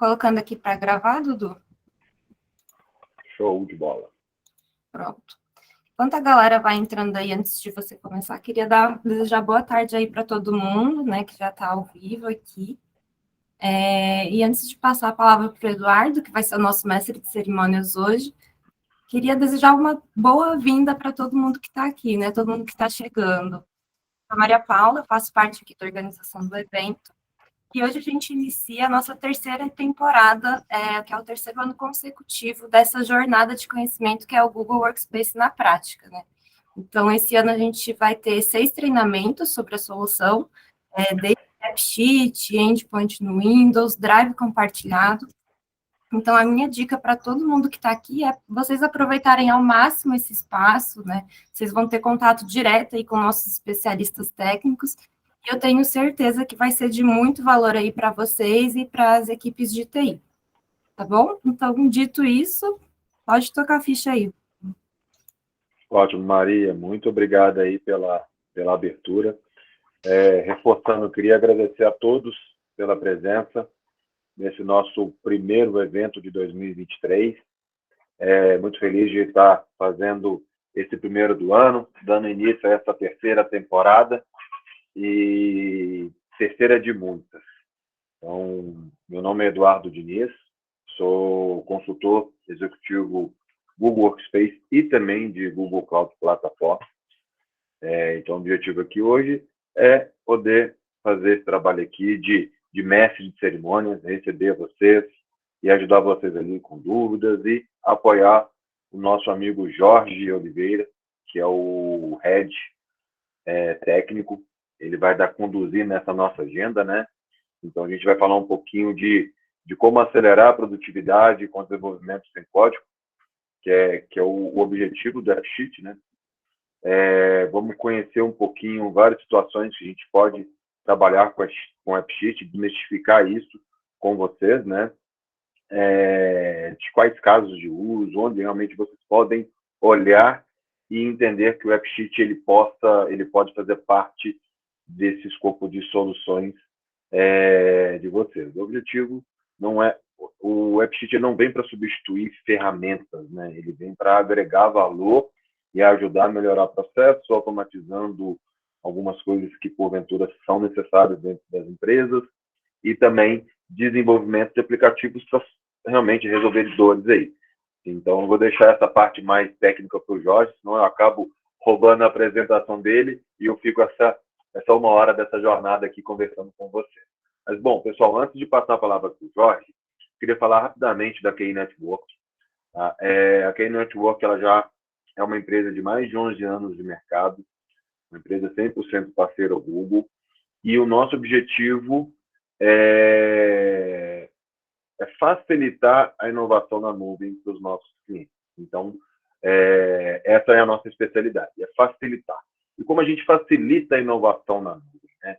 colocando aqui para gravar, Dudu. Show de bola. Pronto. Enquanto a galera vai entrando aí, antes de você começar, queria desejar boa tarde aí para todo mundo, né, que já está ao vivo aqui. E antes de passar a palavra para o Eduardo, que vai ser o nosso mestre de cerimônias hoje, queria desejar uma boa-vinda para todo mundo que está aqui, né, todo mundo que está chegando. A Maria Paula, faço parte aqui da organização do evento, e hoje a gente inicia a nossa terceira temporada, que é o terceiro ano consecutivo dessa jornada de conhecimento que é o Google Workspace na prática, né? Então, esse ano a gente vai ter 6 treinamentos sobre a solução, desde AppSheet, Endpoint no Windows, Drive compartilhado. Então, a minha dica para todo mundo que está aqui é vocês aproveitarem ao máximo esse espaço, né? Vocês vão ter contato direto aí com nossos especialistas técnicos, e eu tenho certeza que vai ser de muito valor aí para vocês e para as equipes de TI. Tá bom? Então, dito isso, pode tocar a ficha aí. Ótimo, Maria. Muito obrigado aí pela abertura. Reforçando, eu queria agradecer a todos pela presença nesse nosso primeiro evento de 2023. Muito feliz de estar fazendo esse primeiro do ano, dando início a essa terceira temporada e terceira de muitas. Então, meu nome é Eduardo Diniz, sou consultor executivo Google Workspace e também de Google Cloud Platform. Então, o objetivo aqui hoje é poder fazer esse trabalho aqui de mestre de cerimônias, receber vocês e ajudar vocês ali com dúvidas e apoiar o nosso amigo Jorge Oliveira, que é o head técnico. Ele vai conduzir nessa nossa agenda, né? Então, a gente vai falar um pouquinho de como acelerar a produtividade com desenvolvimento sem código, que é o objetivo do AppSheet, né? Vamos conhecer um pouquinho várias situações que a gente pode trabalhar com o AppSheet, desmistificar isso com vocês, né? De quais casos de uso, onde realmente vocês podem olhar e entender que o AppSheet ele pode fazer parte desse escopo de soluções de vocês. O objetivo não é... O AppSheet não vem para substituir ferramentas, né? Ele vem para agregar valor e ajudar a melhorar processos, automatizando algumas coisas que, porventura, são necessárias dentro das empresas e também desenvolvimento de aplicativos para realmente resolver dores aí. Então, eu vou deixar essa parte mais técnica para o Jorge, senão eu acabo roubando a apresentação dele e eu fico essa 1 hora dessa jornada aqui conversando com você. Mas, bom, pessoal, antes de passar a palavra para o Jorge, queria falar rapidamente da KI Network. Tá? A KI Network ela já é uma empresa de mais de 11 anos de mercado, uma empresa 100% parceira ao Google, e o nosso objetivo é facilitar a inovação na nuvem para os nossos clientes. Então, essa é a nossa especialidade, é facilitar. E como a gente facilita a inovação na nuvem, né?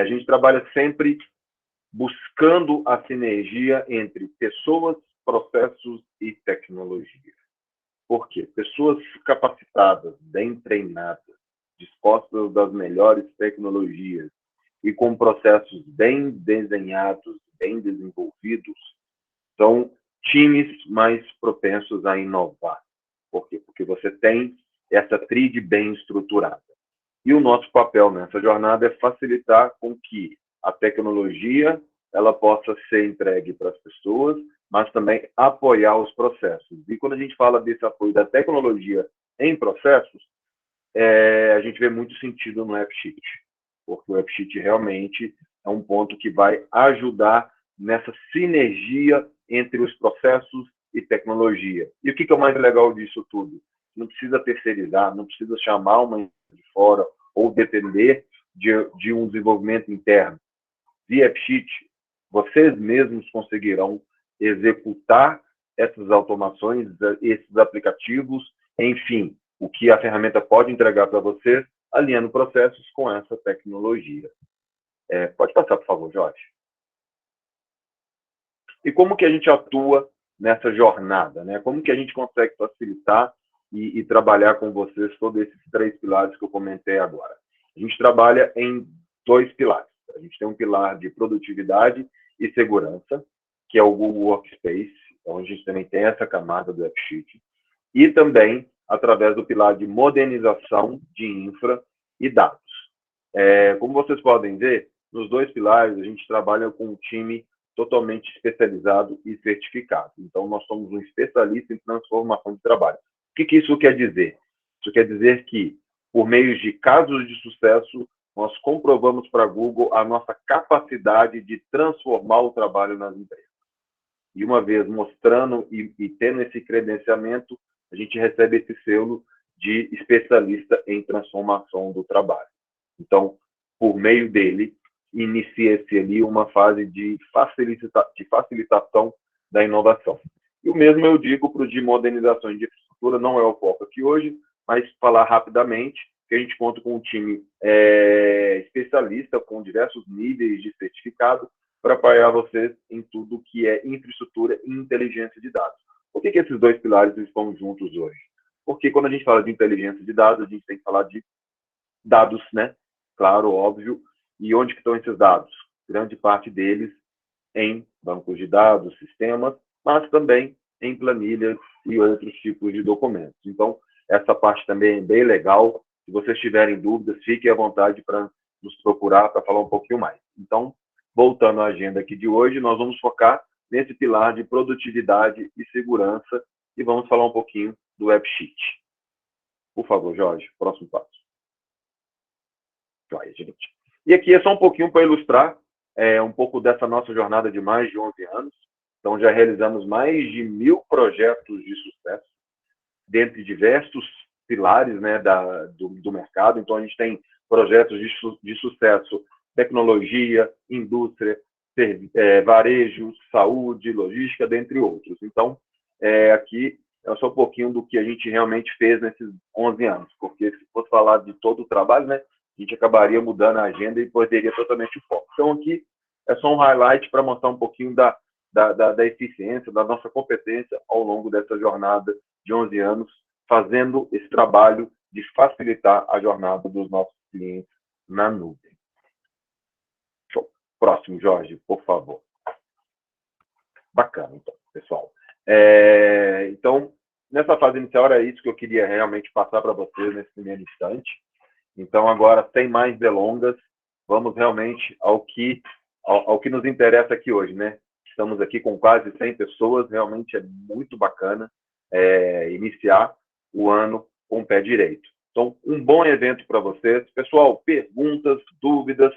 A gente trabalha sempre buscando a sinergia entre pessoas, processos e tecnologia. Por quê? Pessoas capacitadas, bem treinadas, dispostas das melhores tecnologias e com processos bem desenhados, bem desenvolvidos, são times mais propensos a inovar. Por quê? Porque você tem essa tríade bem estruturada. E o nosso papel nessa jornada é facilitar com que a tecnologia ela possa ser entregue para as pessoas, mas também apoiar os processos. E quando a gente fala desse apoio da tecnologia em processos, a gente vê muito sentido no AppSheet, porque o AppSheet realmente é um ponto que vai ajudar nessa sinergia entre os processos e tecnologia. E o que é o mais legal disso tudo? Não precisa terceirizar, não precisa chamar uma empresa de fora ou depender de um desenvolvimento interno. Via AppSheet, vocês mesmos conseguirão executar essas automações, esses aplicativos, enfim, o que a ferramenta pode entregar para vocês, alinhando processos com essa tecnologia. Pode passar, por favor, Jorge. E como que a gente atua nessa jornada, né? Como que a gente consegue facilitar e trabalhar com vocês todos esses 3 pilares que eu comentei agora? A gente trabalha em 2 pilares. A gente tem um pilar de produtividade e segurança, que é o Google Workspace, onde a gente também tem essa camada do AppSheet, e também através do pilar de modernização de infra e dados. Como vocês podem ver, nos dois pilares a gente trabalha com um time totalmente especializado e certificado. Então, nós somos um especialista em transformação de trabalho. O que isso quer dizer? Isso quer dizer que, por meio de casos de sucesso, nós comprovamos para a Google a nossa capacidade de transformar o trabalho nas empresas. E uma vez mostrando e tendo esse credenciamento, a gente recebe esse selo de especialista em transformação do trabalho. Então, por meio dele, inicia-se ali uma fase de facilitação da inovação. E o mesmo eu digo para o de modernização de infraestrutura, não é o foco aqui hoje, mas falar rapidamente que a gente conta com um time especialista, com diversos níveis de certificado, para apoiar vocês em tudo que é infraestrutura e inteligência de dados. Por que esses dois pilares estão juntos hoje? Porque quando a gente fala de inteligência de dados, a gente tem que falar de dados, né? Claro, óbvio. E onde que estão esses dados? Grande parte deles em bancos de dados, sistemas, mas também em planilhas e outros tipos de documentos. Então, essa parte também é bem legal. Se vocês tiverem dúvidas, fiquem à vontade para nos procurar para falar um pouquinho mais. Então, voltando à agenda aqui de hoje, nós vamos focar nesse pilar de produtividade e segurança e vamos falar um pouquinho do AppSheet. Por favor, Jorge, próximo passo. Vai, gente. E aqui é só um pouquinho para ilustrar um pouco dessa nossa jornada de mais de 11 anos. Então, já realizamos mais de 1000 projetos de sucesso, dentre diversos pilares, né, do mercado. Então, a gente tem projetos de sucesso, tecnologia, indústria, varejo, saúde, logística, dentre outros. Então, aqui é só um pouquinho do que a gente realmente fez nesses 11 anos, porque se fosse falar de todo o trabalho, né, a gente acabaria mudando a agenda e perderia totalmente o foco. Então, aqui é só um highlight para mostrar um pouquinho da eficiência, da nossa competência ao longo dessa jornada de 11 anos, fazendo esse trabalho de facilitar a jornada dos nossos clientes na nuvem. Show. Próximo, Jorge, por favor. Bacana, então, pessoal. Então, nessa fase inicial, era isso que eu queria realmente passar para vocês nesse primeiro instante. Então, agora, sem mais delongas, vamos realmente ao que nos interessa aqui hoje, né? Estamos aqui com quase 100 pessoas, realmente é muito bacana iniciar o ano com o pé direito. Então, um bom evento para vocês. Pessoal, perguntas, dúvidas,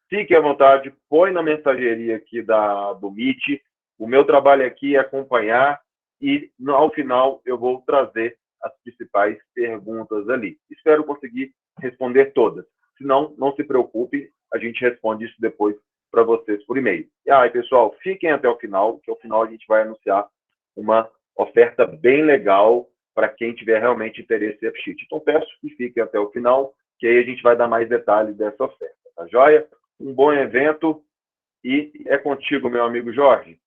fiquem à vontade, põe na mensageria aqui do Meet. O meu trabalho aqui é acompanhar e, ao final, eu vou trazer as principais perguntas ali. Espero conseguir responder todas. Se não, não se preocupe, a gente responde isso depois para vocês por e-mail. E aí, pessoal, fiquem até o final, que ao final a gente vai anunciar uma oferta bem legal para quem tiver realmente interesse em AppSheet. Então, peço que fiquem até o final, que aí a gente vai dar mais detalhes dessa oferta. Tá joia? Um bom evento e é contigo, meu amigo Jorge.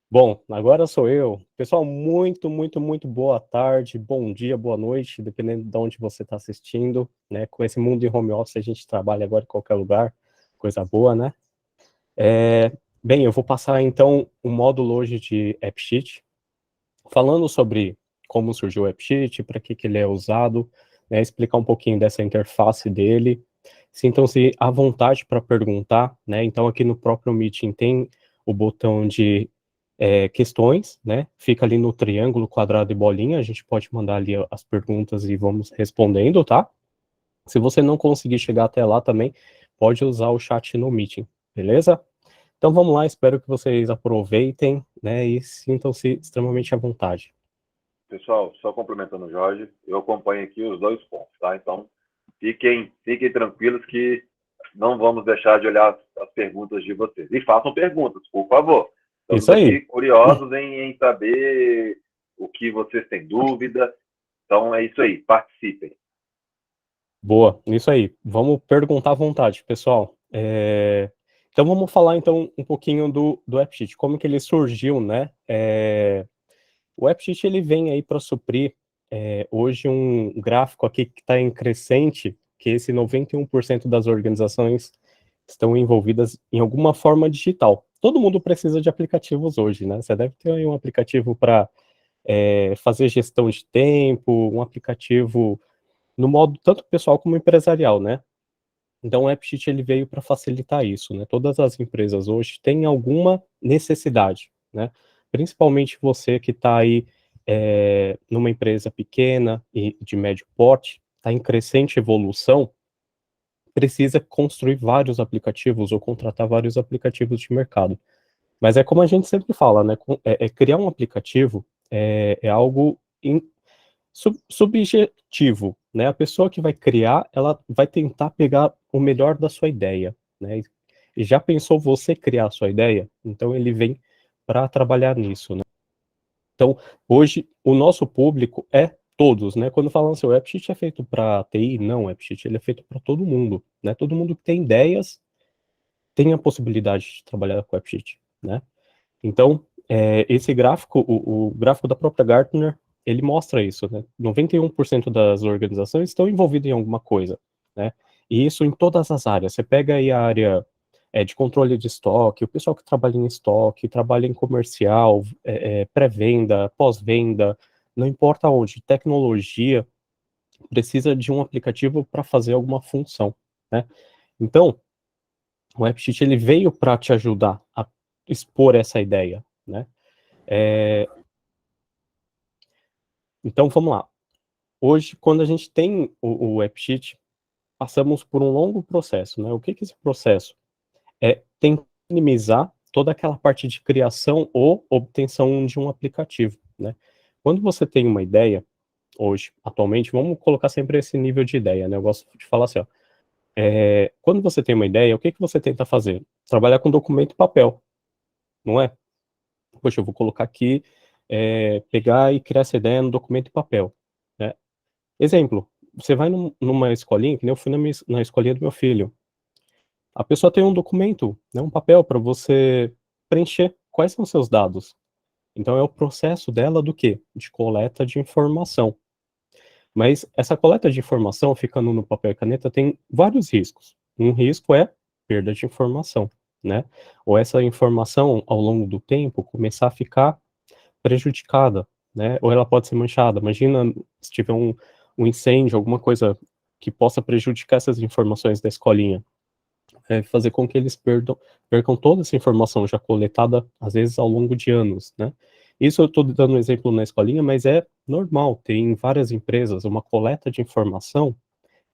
Bom, agora sou eu. Pessoal, muito boa tarde, bom dia, boa noite, dependendo de onde você está assistindo, né? Com esse mundo de home office, a gente trabalha agora em qualquer lugar, coisa boa, né? Bem, eu vou passar, então, o módulo hoje de AppSheet, falando sobre como surgiu o AppSheet, para que ele é usado, né? Explicar um pouquinho dessa interface dele. Sintam-se à vontade para perguntar, né? Então, aqui no próprio Meeting tem o botão de questões, né? Fica ali no triângulo, quadrado e bolinha, a gente pode mandar ali as perguntas e vamos respondendo, tá? Se você não conseguir chegar até lá também, pode usar o chat no Meeting, beleza? Então vamos lá, espero que vocês aproveitem, né, e sintam-se extremamente à vontade. Pessoal, só complementando o Jorge, eu acompanho aqui os dois pontos, tá? Então, fiquem tranquilos que não vamos deixar de olhar as perguntas de vocês. E façam perguntas, por favor. Estamos Isso aí. aqui curiosos em saber o que vocês têm dúvida. Então, é isso aí. Participem. Boa, isso aí. Vamos perguntar à vontade, pessoal. Então, vamos falar, então, um pouquinho do AppSheet. Como que ele surgiu, né? O AppSheet, ele vem aí para suprir hoje um gráfico aqui que está em crescente, que esse 91% das organizações estão envolvidas em alguma forma digital. todo mundo precisa de aplicativos hoje, né? Você deve ter aí um aplicativo para fazer gestão de tempo, um aplicativo no modo tanto pessoal como empresarial, né? Então o AppSheet ele veio para facilitar isso, né? Todas as empresas hoje têm alguma necessidade, né? Principalmente você que está aí numa empresa pequena e de médio porte, está em crescente evolução, precisa construir vários aplicativos ou contratar vários aplicativos de mercado. Mas é como a gente sempre fala, né? Criar um aplicativo é algo subjetivo, né? A pessoa que vai criar, ela vai tentar pegar o melhor da sua ideia, né? E já pensou você criar a sua ideia? Então ele vem para trabalhar nisso, né? Então, hoje, o nosso público é todos, né? Quando falam assim, o AppSheet é feito para TI, não, o AppSheet ele é feito para todo mundo, né? Todo mundo que tem ideias tem a possibilidade de trabalhar com o AppSheet, né? Então, esse gráfico, o gráfico da própria Gartner, ele mostra isso, né? 91% das organizações estão envolvidas em alguma coisa, né? E isso em todas as áreas. Você pega aí a área de controle de estoque, o pessoal que trabalha em estoque, trabalha em comercial, pré-venda, pós-venda, não importa onde, tecnologia, precisa de um aplicativo para fazer alguma função, né? Então, o AppSheet ele veio para te ajudar a expor essa ideia, né? Então, vamos lá. Hoje, quando a gente tem o AppSheet, passamos por um longo processo, né? O que é esse processo? Tentar minimizar toda aquela parte de criação ou obtenção de um aplicativo, né? Quando você tem uma ideia, hoje, atualmente, vamos colocar sempre esse nível de ideia, né? Eu gosto de falar assim, ó, quando você tem uma ideia, o que você tenta fazer? Trabalhar com documento e papel, não é? Poxa, eu vou colocar aqui, pegar e criar essa ideia no documento e papel, né? Exemplo, você vai numa escolinha, que nem eu fui na escolinha do meu filho. A pessoa tem um documento, né, um papel para você preencher quais são os seus dados. Então é o processo dela do quê? De coleta de informação. Mas essa coleta de informação, ficando no papel e caneta, tem vários riscos. Um risco é perda de informação, né? Ou essa informação, ao longo do tempo, começar a ficar prejudicada, né? Ou ela pode ser manchada. Imagina se tiver um incêndio, alguma coisa que possa prejudicar essas informações da escolinha. Fazer com que eles percam toda essa informação já coletada, às vezes, ao longo de anos, né? Isso eu estou dando um exemplo na escolinha, mas é normal, tem várias empresas, uma coleta de informação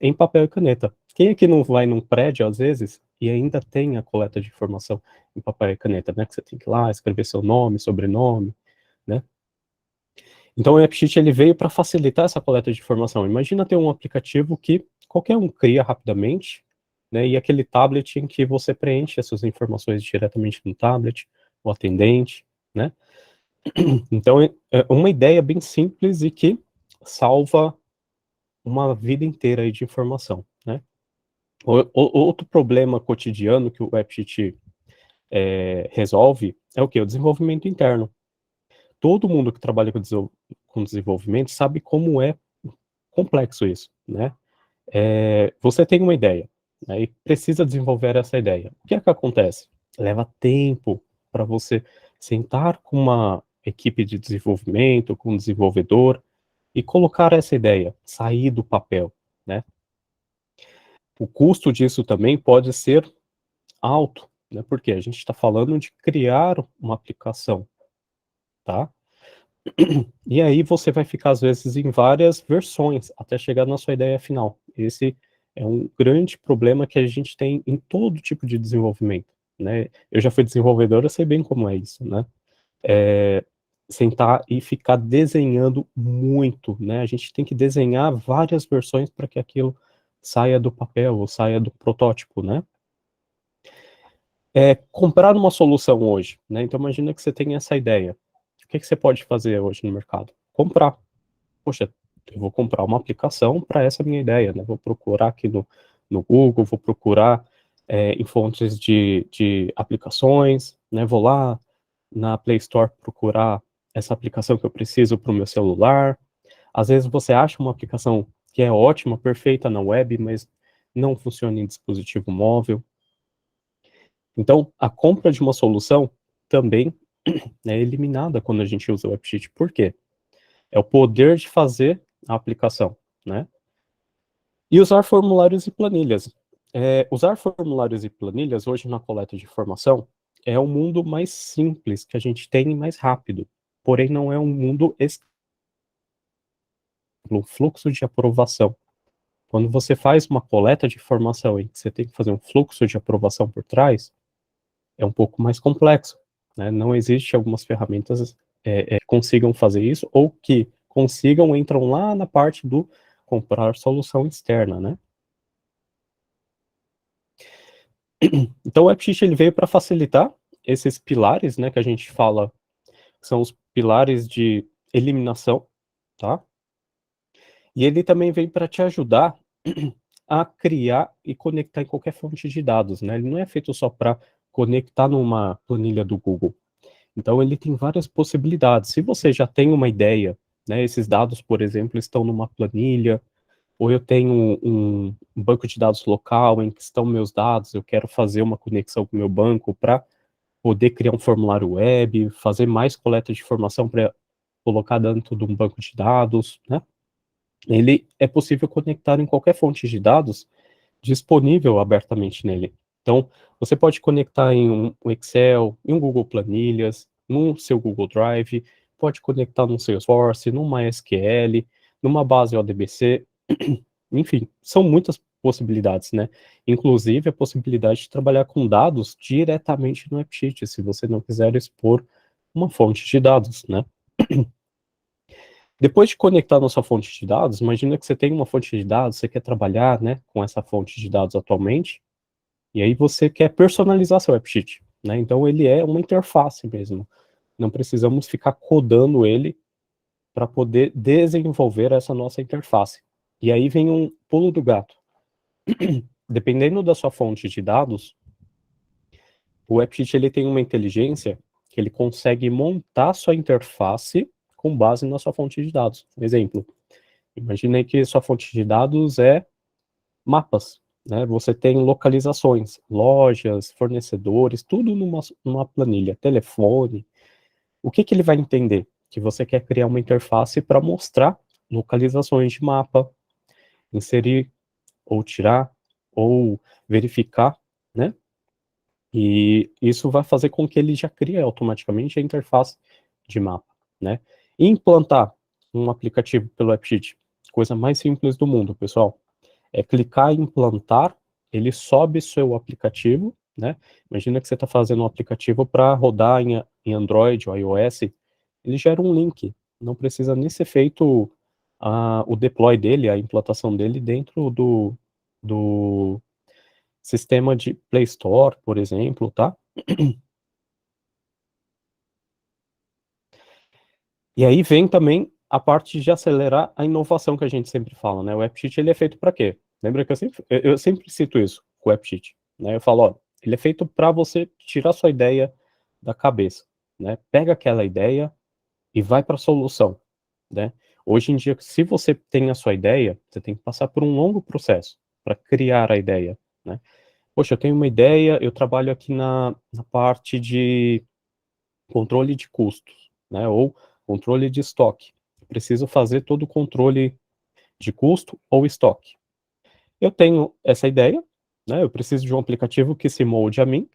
em papel e caneta. Quem aqui não vai num prédio, às vezes, e ainda tem a coleta de informação em papel e caneta, né? Que você tem que ir lá, escrever seu nome, sobrenome, né? Então, o AppSheet ele veio para facilitar essa coleta de informação. Imagina ter um aplicativo que qualquer um cria rapidamente, né, e aquele tablet em que você preenche essas informações diretamente no tablet, o atendente, né? Então, é uma ideia bem simples e que salva uma vida inteira aí de informação, né? Outro problema cotidiano que o AppSheet resolve é o quê? O desenvolvimento interno. Todo mundo que trabalha com desenvolvimento sabe como é complexo isso, né? Você tem uma ideia, né, e precisa desenvolver essa ideia. O que é que acontece? Leva tempo para você sentar com uma equipe de desenvolvimento, com um desenvolvedor, e colocar essa ideia, sair do papel, né? O custo disso também pode ser alto, né? Porque a gente está falando de criar uma aplicação, tá? E aí você vai ficar, às vezes, em várias versões, até chegar na sua ideia final. Esse é um grande problema que a gente tem em todo tipo de desenvolvimento, né? Eu já fui desenvolvedor, eu sei bem como é isso, né? Sentar e ficar desenhando muito, né? A gente tem que desenhar várias versões para que aquilo saia do papel ou saia do protótipo, né? Comprar uma solução hoje, né? Então imagina que você tem essa ideia. O que você pode fazer hoje no mercado? Comprar. Poxa, eu vou comprar uma aplicação para essa minha ideia, né? Vou procurar aqui no Google, vou procurar em fontes de aplicações, né? Vou lá na Play Store procurar essa aplicação que eu preciso para o meu celular. Às vezes você acha uma aplicação que é ótima, perfeita na web, mas não funciona em dispositivo móvel. Então, a compra de uma solução também é eliminada quando a gente usa o AppSheet. Por quê? É o poder de fazer a aplicação, né? E usar formulários e planilhas. Usar formulários e planilhas hoje na coleta de informação é o mundo mais simples que a gente tem e mais rápido. Porém, não é um mundo um fluxo de aprovação. Quando você faz uma coleta de informação e você tem que fazer um fluxo de aprovação por trás, é um pouco mais complexo, né? Não existe algumas ferramentas que consigam fazer isso, ou que consigam, entram lá na parte do comprar solução externa, né? Então o AppSheet ele veio para facilitar esses pilares, né, que a gente fala, são os pilares de eliminação, tá? E ele também veio para te ajudar a criar e conectar em qualquer fonte de dados, né? Ele não é feito só para conectar numa planilha do Google. Então, ele tem várias possibilidades. Se você já tem uma ideia, né, esses dados, por exemplo, estão numa planilha, ou eu tenho um banco de dados local em que estão meus dados, eu quero fazer uma conexão com o meu banco para poder criar um formulário web, fazer mais coleta de informação para colocar dentro de um banco de dados, né? Ele é possível conectar em qualquer fonte de dados disponível abertamente nele. Então, você pode conectar em um Excel, em um Google Planilhas, no seu Google Drive, pode conectar no Salesforce, no MySQL, numa base ODBC, enfim, são muitas possibilidades, né? Inclusive a possibilidade de trabalhar com dados diretamente no AppSheet, se você não quiser expor uma fonte de dados, né? Depois de conectar na sua fonte de dados, imagina que você tem uma fonte de dados, você quer trabalhar, né, com essa fonte de dados atualmente, e aí você quer personalizar seu AppSheet, né? Então ele é uma interface mesmo. Não precisamos ficar codando ele para poder desenvolver essa nossa interface. E aí vem um pulo do gato. Dependendo da sua fonte de dados, o AppSheet ele tem uma inteligência que ele consegue montar sua interface com base na sua fonte de dados. Exemplo, imagine que sua fonte de dados é mapas, né? Você tem localizações, lojas, fornecedores, tudo numa planilha, telefone. O que ele vai entender? Que você quer criar uma interface para mostrar localizações de mapa, inserir ou tirar ou verificar, né? E isso vai fazer com que ele já crie automaticamente a interface de mapa, né? E implantar um aplicativo pelo AppSheet, coisa mais simples do mundo, pessoal. É clicar em implantar, ele sobe seu aplicativo, né? Imagina que você está fazendo um aplicativo para rodar em Android ou iOS, ele gera um link, não precisa nem ser feito o deploy dele, a implantação dele dentro do sistema de Play Store, por exemplo, tá? E aí vem também a parte de acelerar a inovação que a gente sempre fala, né? O AppSheet, ele é feito para quê? Lembra que eu sempre cito isso com o AppSheet, né? Eu falo, ó, ele é feito para você tirar sua ideia da cabeça, né? Pega aquela ideia e vai para a solução, né? Hoje em dia, se você tem a sua ideia, você tem que passar por um longo processo para criar a ideia, né? Poxa, eu tenho uma ideia, eu trabalho aqui na parte de controle de custos, né? Ou controle de estoque. Eu preciso fazer todo o controle de custo ou estoque. Eu tenho essa ideia, né? Eu preciso de um aplicativo que se molde a mim.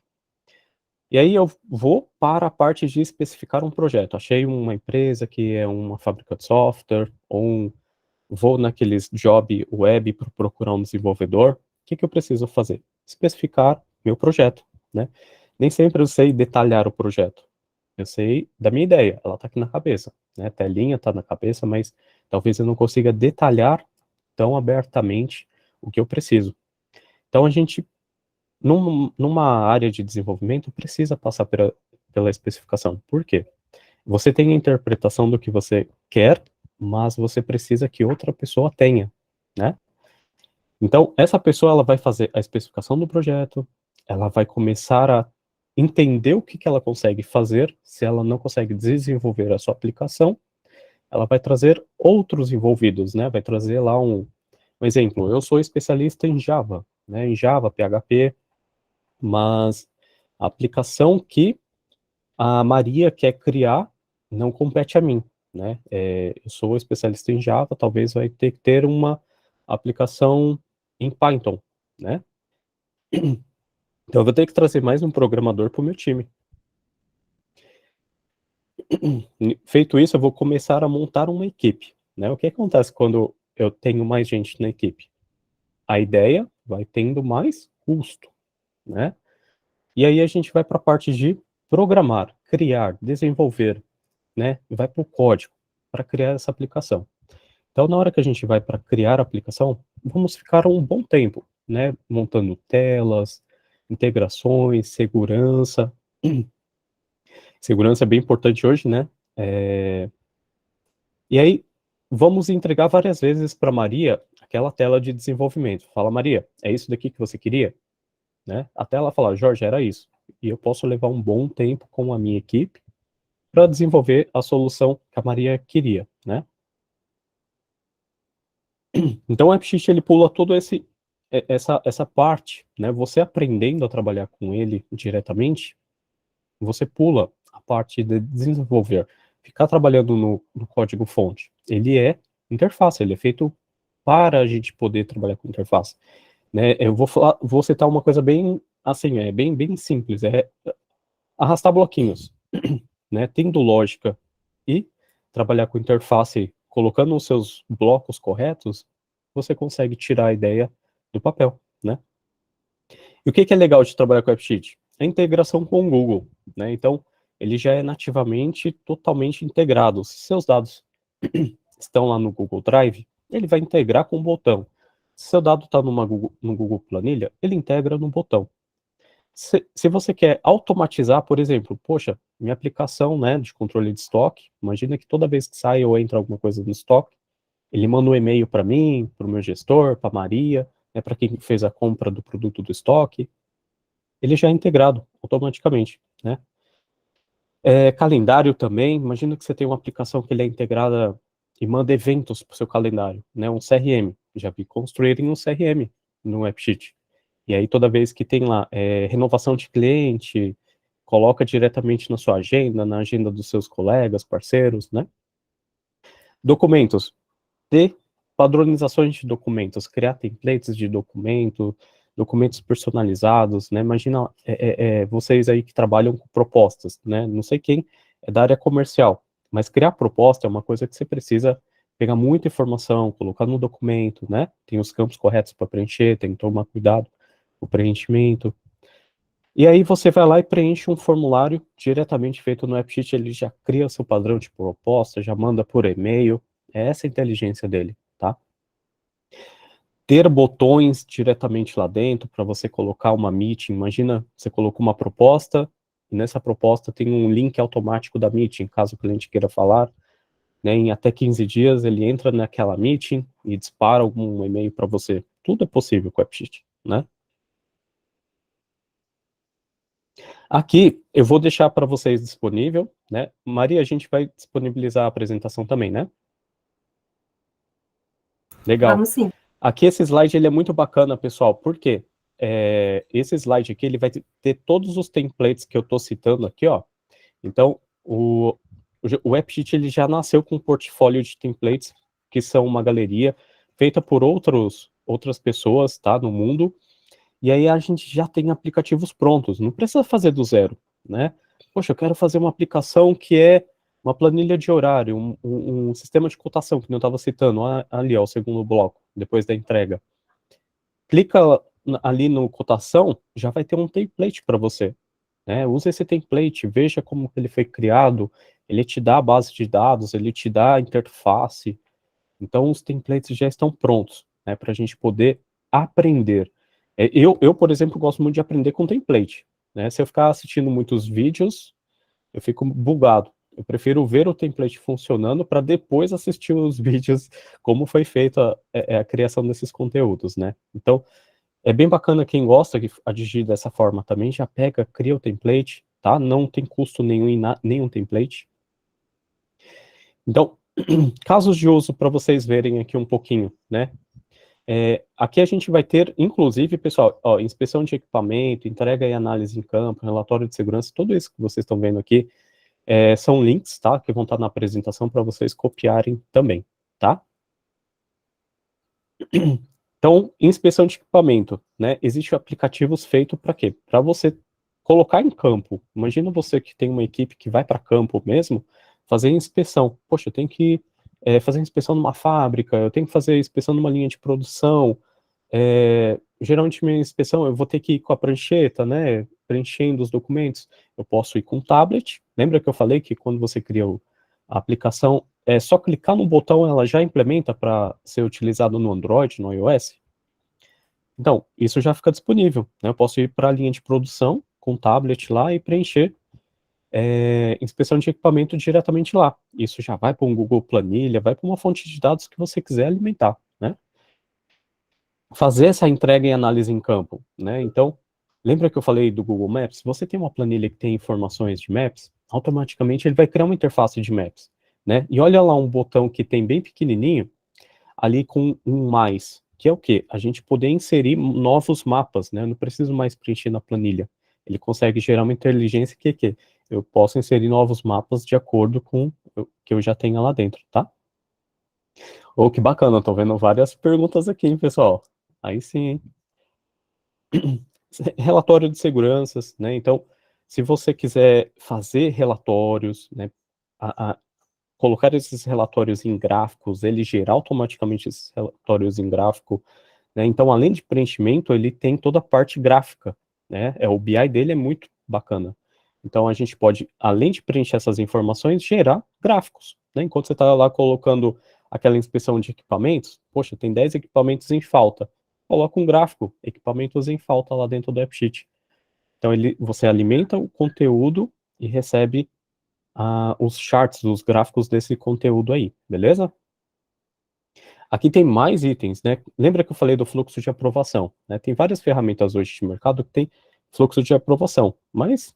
E aí eu vou para a parte de especificar um projeto. Achei uma empresa que é uma fábrica de software, ou vou naqueles job web para procurar um desenvolvedor. O que eu preciso fazer? Especificar meu projeto, né? Nem sempre eu sei detalhar o projeto. Eu sei da minha ideia, ela está aqui na cabeça, né? A telinha está na cabeça, mas talvez eu não consiga detalhar tão abertamente o que eu preciso. Então a gente, numa área de desenvolvimento, precisa passar pela especificação. Por quê? Você tem a interpretação do que você quer, mas você precisa que outra pessoa tenha, né? Então, essa pessoa ela vai fazer a especificação do projeto, ela vai começar a entender o que ela consegue fazer, se ela não consegue desenvolver a sua aplicação, ela vai trazer outros envolvidos, né? Vai trazer lá um exemplo, eu sou especialista em Java, né? Em Java, PHP, mas a aplicação que a Maria quer criar não compete a mim, né? Eu sou especialista em Java, talvez vai ter que ter uma aplicação em Python, né? Então eu vou ter que trazer mais um programador para o meu time. Feito isso, eu vou começar a montar uma equipe, né? O que acontece quando eu tenho mais gente na equipe? A ideia vai tendo mais custo, né? E aí a gente vai para a parte de programar, criar, desenvolver, né? Vai para o código para criar essa aplicação. Então, na hora que a gente vai para criar a aplicação, vamos ficar um bom tempo, né? Montando telas, integrações, segurança. Segurança é bem importante hoje, né? E aí, vamos entregar várias vezes para Maria aquela tela de desenvolvimento. Fala, Maria, é isso daqui que você queria? Né? Até ela falar, Jorge, era isso. E eu posso levar um bom tempo com a minha equipe para desenvolver a solução que a Maria queria, né? Então o AppSheet ele pula todo essa parte, né? Você aprendendo a trabalhar com ele diretamente, você pula a parte de desenvolver, ficar trabalhando no código fonte. Ele é interface, ele é feito para a gente poder trabalhar com interface, né? Eu vou citar uma coisa bem assim, bem simples, arrastar bloquinhos, né? Tendo lógica e trabalhar com interface, colocando os seus blocos corretos, você consegue tirar a ideia do papel, né? E o que é legal de trabalhar com o AppSheet? A integração com o Google, né? Então, ele já é nativamente, totalmente integrado. Se seus dados estão lá no Google Drive, ele vai integrar com o botão. Se seu dado está no Google Planilha, ele integra no botão. Se você quer automatizar, por exemplo, poxa, minha aplicação, né, de controle de estoque, imagina que toda vez que sai ou entra alguma coisa no estoque, ele manda um e-mail para mim, para o meu gestor, para a Maria, né, para quem fez a compra do produto do estoque, ele já é integrado automaticamente, né? Calendário também, imagina que você tem uma aplicação que ele é integrada e manda eventos para o seu calendário, né, um CRM, já vi construírem um CRM no AppSheet. E aí, toda vez que tem lá renovação de cliente, coloca diretamente na sua agenda, na agenda dos seus colegas, parceiros, né? Documentos. Ter padronizações de documentos, criar templates de documentos personalizados, né? Imagina vocês aí que trabalham com propostas, né? Não sei quem é da área comercial, mas criar proposta é uma coisa que você precisa pegar muita informação, colocar no documento, né? Tem os campos corretos para preencher, tem que tomar cuidado o preenchimento. E aí você vai lá e preenche um formulário diretamente feito no AppSheet, ele já cria seu padrão de proposta, já manda por e-mail, é essa a inteligência dele, tá? Ter botões diretamente lá dentro para você colocar uma meeting, imagina, você colocou uma proposta, e nessa proposta tem um link automático da meeting, caso o cliente queira falar, né, em até 15 dias ele entra naquela meeting e dispara algum e-mail para você. Tudo é possível com o AppSheet, né? Aqui, eu vou deixar para vocês disponível, né? Maria, a gente vai disponibilizar a apresentação também, né? Legal. Vamos sim. Aqui esse slide, ele é muito bacana, pessoal, por quê? Esse slide aqui, ele vai ter todos os templates que eu estou citando aqui, ó. Então, o AppSheet, ele já nasceu com um portfólio de templates, que são uma galeria feita por outras pessoas, tá, no mundo. E aí a gente já tem aplicativos prontos, não precisa fazer do zero, né? Poxa, eu quero fazer uma aplicação que é uma planilha de horário, um sistema de cotação, que eu estava citando ali, ó, o segundo bloco, depois da entrega. Clica ali no cotação, já vai ter um template para você, né? Usa esse template, veja como ele foi criado, ele te dá a base de dados, ele te dá a interface. Então, os templates já estão prontos, né, para a gente poder aprender. Eu, por exemplo, gosto muito de aprender com template, né? Se eu ficar assistindo muitos vídeos, eu fico bugado. Eu prefiro ver o template funcionando para depois assistir os vídeos, como foi feita a criação desses conteúdos, né? Então, é bem bacana quem gosta de agir dessa forma também, já pega, cria o template, tá? Não tem custo nenhum em nenhum template. Então, casos de uso para vocês verem aqui um pouquinho, né? Aqui a gente vai ter, inclusive, pessoal, ó, inspeção de equipamento, entrega e análise em campo, relatório de segurança, tudo isso que vocês estão vendo aqui, são links, tá? Que vão estar na apresentação para vocês copiarem também, tá? Então, inspeção de equipamento, né? Existem aplicativos feitos para quê? Para você colocar em campo. Imagina você que tem uma equipe que vai para campo mesmo, fazer inspeção. Poxa, eu tenho que fazer inspeção numa fábrica, eu tenho que fazer inspeção numa linha de produção. Geralmente, minha inspeção, eu vou ter que ir com a prancheta, né? Preenchendo os documentos. Eu posso ir com o tablet. Lembra que eu falei que quando você cria a aplicação, é só clicar no botão, ela já implementa para ser utilizado no Android, no iOS? Então, isso já fica disponível, né? Eu posso ir para a linha de produção com o tablet lá e preencher inspeção de equipamento diretamente lá. Isso já vai para um Google Planilha, vai para uma fonte de dados que você quiser alimentar, né? Fazer essa entrega e análise em campo, né? Então, lembra que eu falei do Google Maps? Se você tem uma planilha que tem informações de Maps, automaticamente ele vai criar uma interface de Maps, né? E olha lá um botão que tem bem pequenininho, ali com um mais, que é o quê? A gente poder inserir novos mapas, né? Eu não preciso mais preencher na planilha. Ele consegue gerar uma inteligência que eu posso inserir novos mapas de acordo com o que eu já tenho lá dentro, tá? Oh, que bacana, tô vendo várias perguntas aqui, hein, pessoal? Aí sim, hein? Relatório de seguranças, né? Então, se você quiser fazer relatórios, né? Colocar esses relatórios em gráficos, ele gerar automaticamente esses relatórios em gráfico, né? Então, além de preenchimento, ele tem toda a parte gráfica, né? O BI dele é muito bacana. Então, a gente pode, além de preencher essas informações, gerar gráficos, né? Enquanto você está lá colocando aquela inspeção de equipamentos, poxa, tem 10 equipamentos em falta. Coloca um gráfico, equipamentos em falta lá dentro do AppSheet. Então, você alimenta o conteúdo e recebe os charts, os gráficos desse conteúdo aí, beleza? Aqui tem mais itens, né? Lembra que eu falei do fluxo de aprovação, né? Tem várias ferramentas hoje de mercado que tem fluxo de aprovação, mas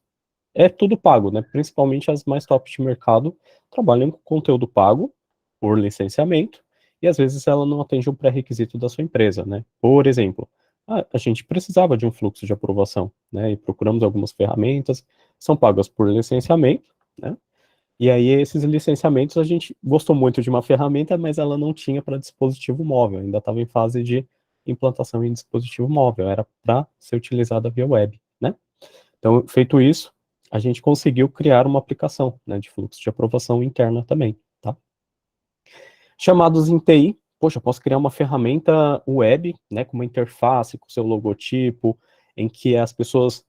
é tudo pago, né? Principalmente as mais top de mercado trabalham com conteúdo pago por licenciamento e às vezes ela não atende um pré-requisito da sua empresa, né? Por exemplo, a gente precisava de um fluxo de aprovação, né? E procuramos algumas ferramentas, são pagas por licenciamento, né? E aí, esses licenciamentos, a gente gostou muito de uma ferramenta, mas ela não tinha para dispositivo móvel, ainda estava em fase de implantação em dispositivo móvel, era para ser utilizada via web, né? Então, feito isso, a gente conseguiu criar uma aplicação, né, de fluxo de aprovação interna também, tá? Chamados em TI, poxa, eu posso criar uma ferramenta web, né, com uma interface, com seu logotipo, em que as pessoas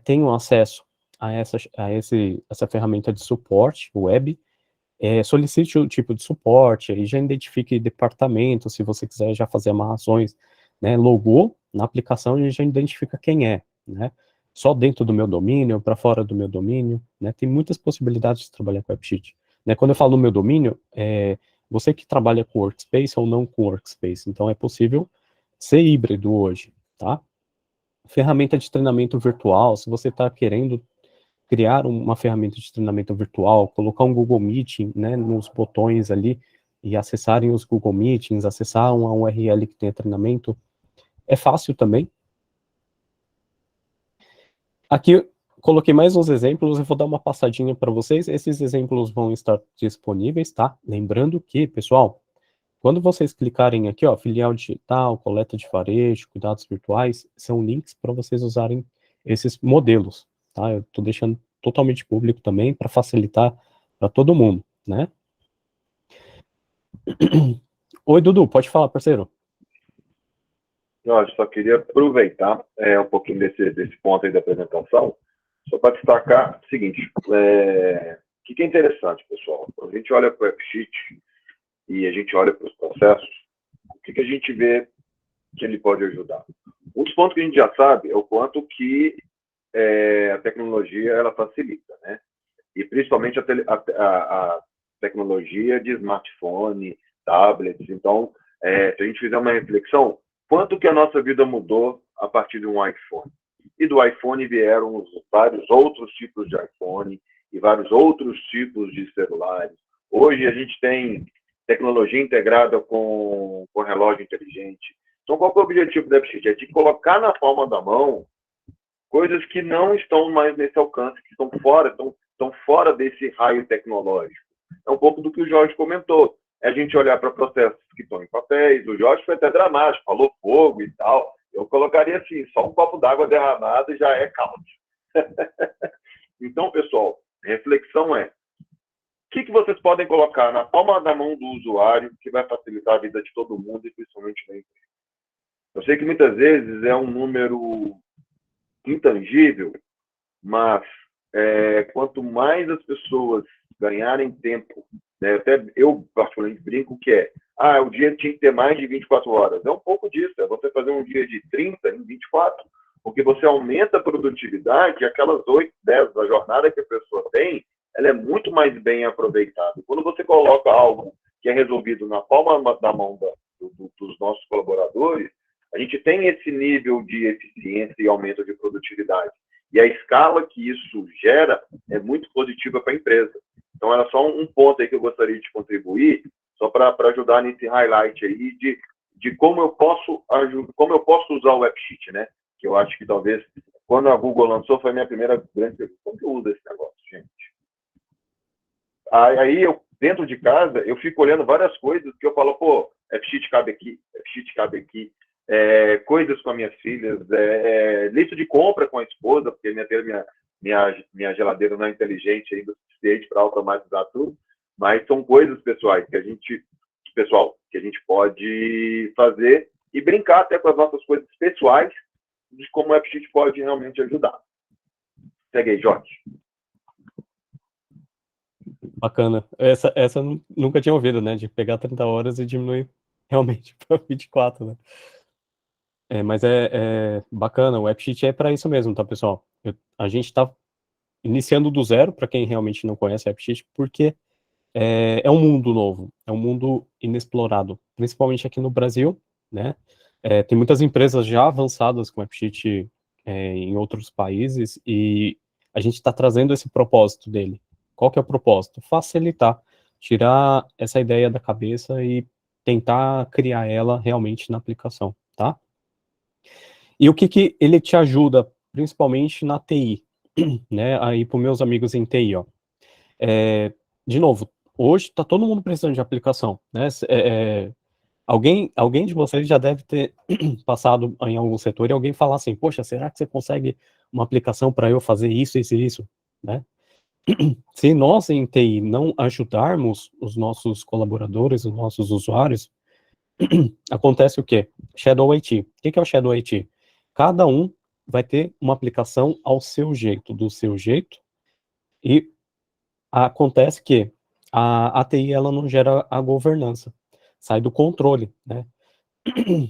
tenham acesso a essa ferramenta de suporte web, solicite o tipo de suporte, e já identifique departamento, se você quiser já fazer amarrações, né, logo na aplicação e já identifica quem é, né, só dentro do meu domínio, para fora do meu domínio, né, tem muitas possibilidades de trabalhar com AppSheet, né, quando eu falo no meu domínio, você que trabalha com Workspace ou não com Workspace, então é possível ser híbrido hoje, tá? Ferramenta de treinamento virtual, se você está querendo criar uma ferramenta de treinamento virtual, colocar um Google Meeting, né, nos botões ali, e acessarem os Google Meetings, acessar uma URL que tenha treinamento, é fácil também. Aqui, coloquei mais uns exemplos, eu vou dar uma passadinha para vocês, esses exemplos vão estar disponíveis, tá? Lembrando que, pessoal, quando vocês clicarem aqui, ó, filial digital, coleta de varejo, cuidados virtuais, são links para vocês usarem esses modelos, tá? Eu estou deixando totalmente público também para facilitar para todo mundo, né? Oi, Dudu, pode falar, parceiro. Eu só queria aproveitar um pouquinho desse ponto aí da apresentação, só para destacar o seguinte, o que é interessante, pessoal? Quando a gente olha para o AppSheet e a gente olha para os processos, o que a gente vê que ele pode ajudar? Um dos pontos que a gente já sabe é o quanto que a tecnologia ela facilita, né? E principalmente a tecnologia de smartphone, tablets. Então, se a gente fizer uma reflexão, quanto que a nossa vida mudou a partir de um iPhone? E do iPhone vieram vários outros tipos de iPhone e vários outros tipos de celulares. Hoje a gente tem tecnologia integrada com relógio inteligente, Então, qual que é o objetivo do AppSheet? É de colocar na palma da mão coisas que não estão mais nesse alcance, que estão fora desse raio tecnológico. É um pouco do que o Jorge comentou. É a gente olhar para processos que estão em papéis. O Jorge foi até dramático, falou fogo e tal. Eu colocaria assim, só um copo d'água derramado já é caos. Então, pessoal, a reflexão é: o que vocês podem colocar na palma da mão do usuário que vai facilitar a vida de todo mundo e principalmente da empresa? Eu sei que muitas vezes é um número intangível, mas quanto mais as pessoas ganharem tempo, né, até eu particularmente brinco que o dia tinha que ter mais de 24 horas. É um pouco disso, é você fazer um dia de 30 em 24, porque você aumenta a produtividade e aquelas 8, 10 da jornada que a pessoa tem, ela é muito mais bem aproveitada. Quando você coloca algo que é resolvido na palma da mão dos nossos colaboradores, a gente tem esse nível de eficiência e aumento de produtividade. E a escala que isso gera é muito positiva para a empresa. Então, era só um ponto aí que eu gostaria de contribuir, só para ajudar nesse highlight aí de como eu posso usar o AppSheet, né? Que eu acho que talvez, quando a Google lançou, foi a minha primeira grande pergunta: como que eu uso esse negócio, gente? Aí, dentro de casa, eu fico olhando várias coisas que eu falo, pô, AppSheet cabe aqui, AppSheet cabe aqui. Coisas com as minhas filhas, lista de compra com a esposa, porque minha geladeira não é inteligente ainda o suficiente para automatizar tudo, mas são coisas pessoais que a gente pode fazer e brincar até com as nossas coisas pessoais de como o AppSheet pode realmente ajudar. Segue aí, Jorge. Bacana. Essa eu nunca tinha ouvido, né? De pegar 30 horas e diminuir realmente para 24, né? Mas é bacana, o AppSheet é para isso mesmo, tá, pessoal? A gente está iniciando do zero, para quem realmente não conhece o AppSheet, porque é um mundo novo, é um mundo inexplorado, principalmente aqui no Brasil, né? Tem muitas empresas já avançadas com o AppSheet em outros países, e a gente está trazendo esse propósito dele. Qual que é o propósito? Facilitar, tirar essa ideia da cabeça e tentar criar ela realmente na aplicação, tá? E o que ele te ajuda, principalmente na TI, né? Aí para os meus amigos em TI, ó. De novo, hoje está todo mundo precisando de aplicação, né? Alguém de vocês já deve ter passado em algum setor e alguém falar assim, poxa, será que você consegue uma aplicação para eu fazer isso, isso e isso, né? Se nós em TI não ajudarmos os nossos colaboradores, os nossos usuários, acontece o quê? Shadow IT. O que é o Shadow IT? Cada um vai ter uma aplicação ao seu jeito, do seu jeito, e acontece que a TI ela não gera a governança, sai do controle, né?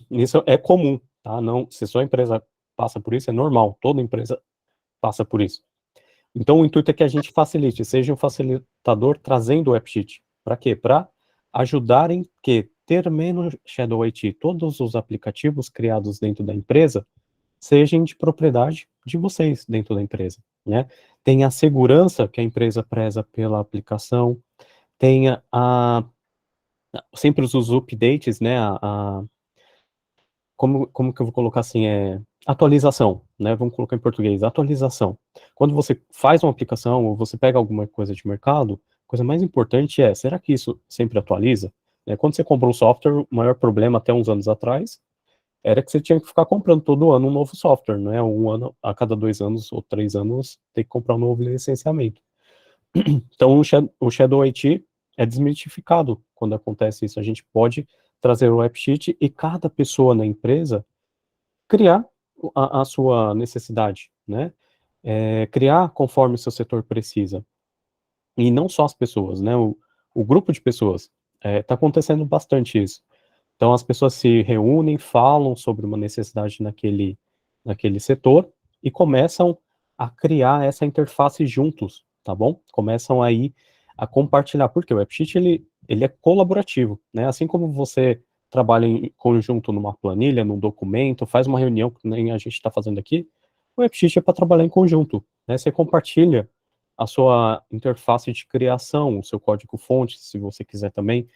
Isso é comum, tá? Não, se sua empresa passa por isso, é normal, toda empresa passa por isso. Então, o intuito é que a gente facilite, seja um facilitador trazendo o AppSheet. Para quê? Para ajudarem que ter menos Shadow IT, todos os aplicativos criados dentro da empresa sejam de propriedade de vocês dentro da empresa, né? Tenha a segurança que a empresa preza pela aplicação, tenha sempre os updates, né? Como que eu vou colocar assim? Atualização, né? Vamos colocar em português, atualização. Quando você faz uma aplicação ou você pega alguma coisa de mercado, a coisa mais importante será que isso sempre atualiza? Quando você compra um software, o maior problema até uns anos atrás era que você tinha que ficar comprando todo ano um novo software, né? Um ano, a cada 2 anos ou 3 anos, tem que comprar um novo licenciamento. Então, o Shadow IT é desmitificado quando acontece isso. A gente pode trazer o AppSheet e cada pessoa na empresa criar a sua necessidade, né? Criar conforme o seu setor precisa. E não só as pessoas, né? O grupo de pessoas. Está acontecendo bastante isso. Então, as pessoas se reúnem, falam sobre uma necessidade naquele setor e começam a criar essa interface juntos, tá bom? Começam aí a compartilhar, porque o AppSheet, ele é colaborativo, né? Assim como você trabalha em conjunto numa planilha, num documento, faz uma reunião, que nem a gente está fazendo aqui, o AppSheet é para trabalhar em conjunto, né? Você compartilha a sua interface de criação, o seu código-fonte, se você quiser também,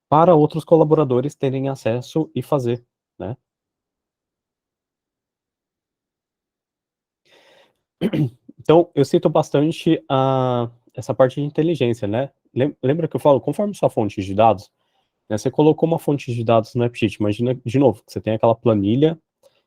para outros colaboradores terem acesso e fazer, né? Então, eu cito bastante essa parte de inteligência, né? Lembra que eu falo, conforme sua fonte de dados, né, você colocou uma fonte de dados no AppSheet, imagina, de novo, que você tem aquela planilha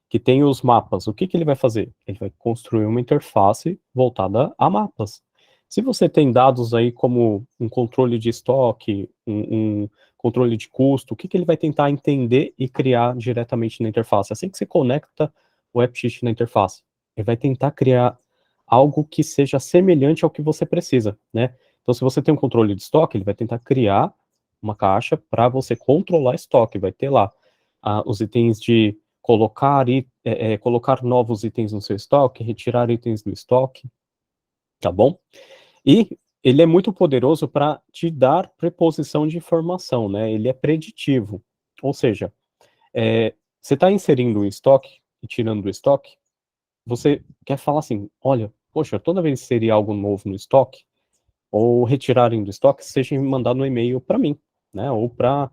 que tem os mapas. O que que ele vai fazer? Ele vai construir uma interface voltada a mapas. Se você tem dados aí como um controle de estoque, um controle de custo, o que que ele vai tentar entender e criar diretamente na interface? Assim que você conecta o AppSheet na interface, ele vai tentar criar algo que seja semelhante ao que você precisa, né? Então, se você tem um controle de estoque, ele vai tentar criar uma caixa para você controlar estoque. Vai ter lá os itens de colocar novos itens no seu estoque, retirar itens do estoque, tá bom? E ele é muito poderoso para te dar preposição de informação, né? Ele é preditivo, ou seja, você está inserindo um estoque e tirando do estoque, você quer falar assim, olha, poxa, toda vez que inserir algo novo no estoque, ou retirarem do estoque, seja mandado um e-mail para mim, né? Ou para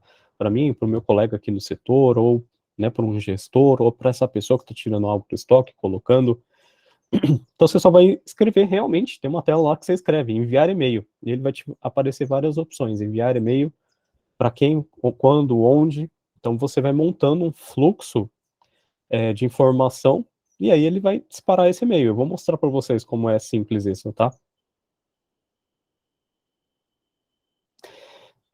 mim, para o meu colega aqui no setor, ou né, para um gestor, ou para essa pessoa que está tirando algo do estoque, colocando. Então você só vai escrever realmente, tem uma tela lá que você escreve, enviar e-mail, e ele vai te aparecer várias opções, enviar e-mail para quem, quando, onde. Então você vai montando um fluxo de informação, e aí ele vai disparar esse e-mail. Eu vou mostrar para vocês como é simples isso, tá?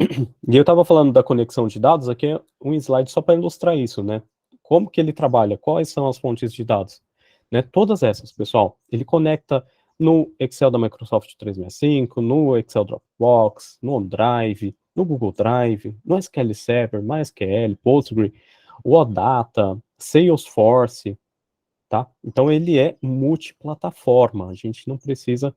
E eu estava falando da conexão de dados, aqui é um slide só para ilustrar isso, né? Como que ele trabalha, quais são as fontes de dados, né? Todas essas, pessoal, ele conecta no Excel da Microsoft 365, no Excel Dropbox, no OneDrive, no Google Drive, no SQL Server, MySQL, Postgre, OData, Salesforce, tá? Então ele é multiplataforma, a gente não precisa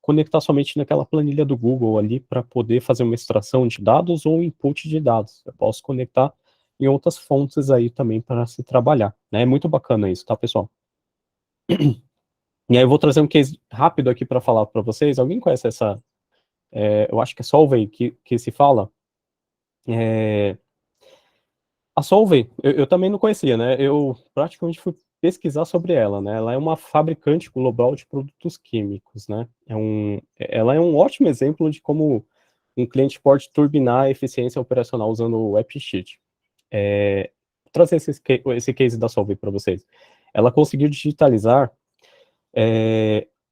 conectar somente naquela planilha do Google ali para poder fazer uma extração de dados ou input de dados. Eu posso conectar em outras fontes aí também para se trabalhar, né? É muito bacana isso, tá, pessoal? E aí eu vou trazer um case rápido aqui para falar para vocês. Alguém conhece essa? Eu acho que é Solvay que se fala. A Solvay, eu também não conhecia, né? Eu praticamente fui pesquisar sobre ela, né? Ela é uma fabricante global de produtos químicos, né? Ela é um ótimo exemplo de como um cliente pode turbinar a eficiência operacional usando o AppSheet. Vou trazer esse case da Solvay para vocês. Ela conseguiu digitalizar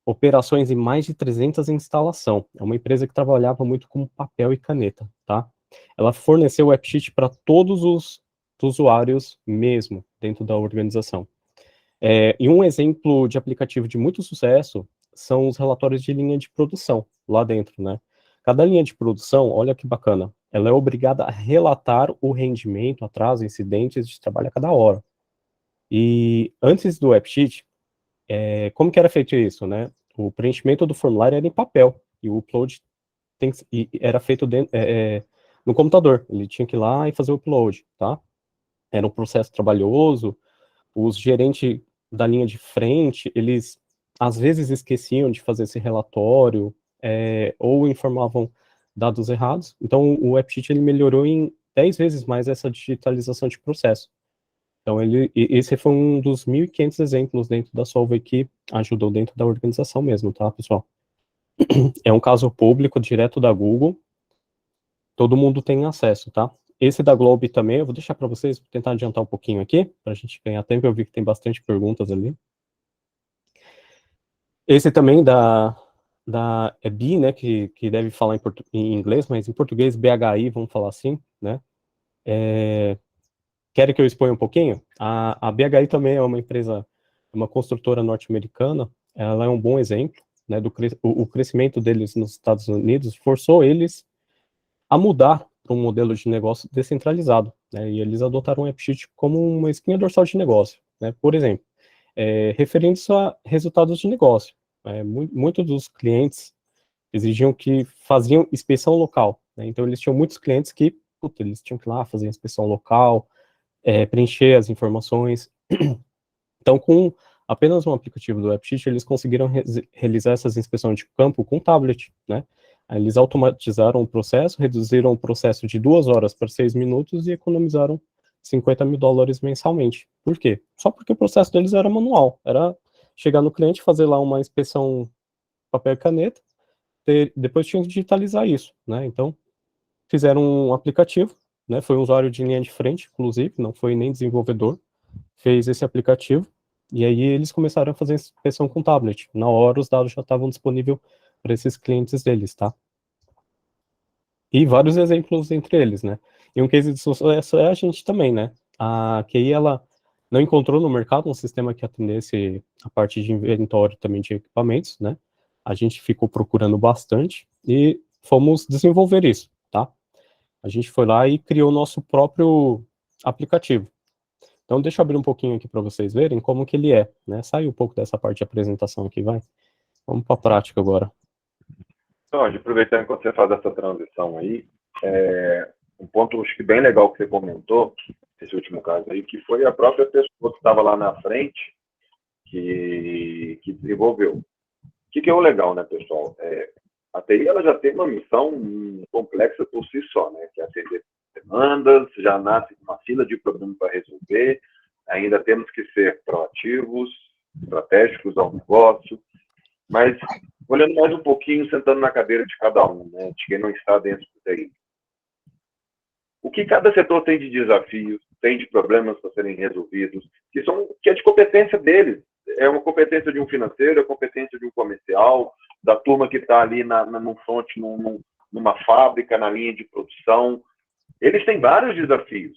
operações em mais de 300 instalações. É uma empresa que trabalhava muito com papel e caneta, tá? Ela forneceu o AppSheet para todos os usuários mesmo, dentro da organização. E um exemplo de aplicativo de muito sucesso são os relatórios de linha de produção, lá dentro, né? Cada linha de produção, olha que bacana, ela é obrigada a relatar o rendimento, atraso, incidentes de trabalho a cada hora. E antes do AppSheet, como que era feito isso, né? O preenchimento do formulário era em papel, e o upload era feito no computador. Ele tinha que ir lá e fazer o upload, tá? Era um processo trabalhoso. Os gerentes da linha de frente, eles às vezes esqueciam de fazer esse relatório, ou informavam dados errados. Então, o AppSheet ele melhorou em 10 vezes mais essa digitalização de processo. Então, esse foi um dos 1.500 exemplos dentro da Solvay que ajudou dentro da organização mesmo, tá, pessoal? É um caso público, direto da Google, todo mundo tem acesso, tá? Esse da Globe também, eu vou deixar para vocês, vou tentar adiantar um pouquinho aqui, para a gente ganhar tempo, eu vi que tem bastante perguntas ali. Esse também da BI, né, que deve falar em inglês, mas em português, BHI, vamos falar assim, né? Querem que eu exponha um pouquinho? A BHI também é uma empresa, uma construtora norte-americana, ela é um bom exemplo, né, o crescimento deles nos Estados Unidos forçou eles a mudar para um modelo de negócio descentralizado, né, e eles adotaram o AppSheet como uma espinha dorsal de negócio, né, por exemplo, referindo-se a resultados de negócio. Muitos dos clientes exigiam que faziam inspeção local, né, então eles tinham muitos clientes que, eles tinham que ir lá fazer inspeção local, preencher as informações. Então, com apenas um aplicativo do AppSheet, eles conseguiram realizar essas inspeções de campo com tablet, né? Eles automatizaram o processo, reduziram o processo de 2 horas para 6 minutos e economizaram $50 mil mensalmente. Por quê? Só porque o processo deles era manual, era chegar no cliente, fazer lá uma inspeção papel e caneta, depois tinha que digitalizar isso, né? Então, fizeram um aplicativo, né? Foi um usuário de linha de frente, inclusive, não foi nem desenvolvedor, fez esse aplicativo, e aí eles começaram a fazer inspeção com tablet. Na hora, os dados já estavam disponíveis para esses clientes deles, tá? E vários exemplos entre eles, né? E um case de sucesso é a gente também, né? A QI, ela não encontrou no mercado um sistema que atendesse a parte de inventório também de equipamentos, né? A gente ficou procurando bastante e fomos desenvolver isso, tá? A gente foi lá e criou o nosso próprio aplicativo. Então, deixa eu abrir um pouquinho aqui para vocês verem como que ele é, né? Sai um pouco dessa parte de apresentação aqui, vai. Vamos para a prática agora. Então, aproveitando que você faz essa transição aí, um ponto acho que bem legal que você comentou, esse último caso aí, que foi a própria pessoa que estava lá na frente que desenvolveu. O que é o legal, né, pessoal? A TI ela já tem uma missão complexa por si só, né? Que é atender demandas, já nasce uma fila de problemas para resolver, ainda temos que ser proativos, estratégicos ao negócio, mas olhando mais um pouquinho, sentando na cadeira de cada um, né? De quem não está dentro do TI. O que cada setor tem de desafios, tem de problemas para serem resolvidos, que é de competência deles. É uma competência de um financeiro, é competência de um comercial, da turma que está ali no front, numa fábrica, na linha de produção. Eles têm vários desafios.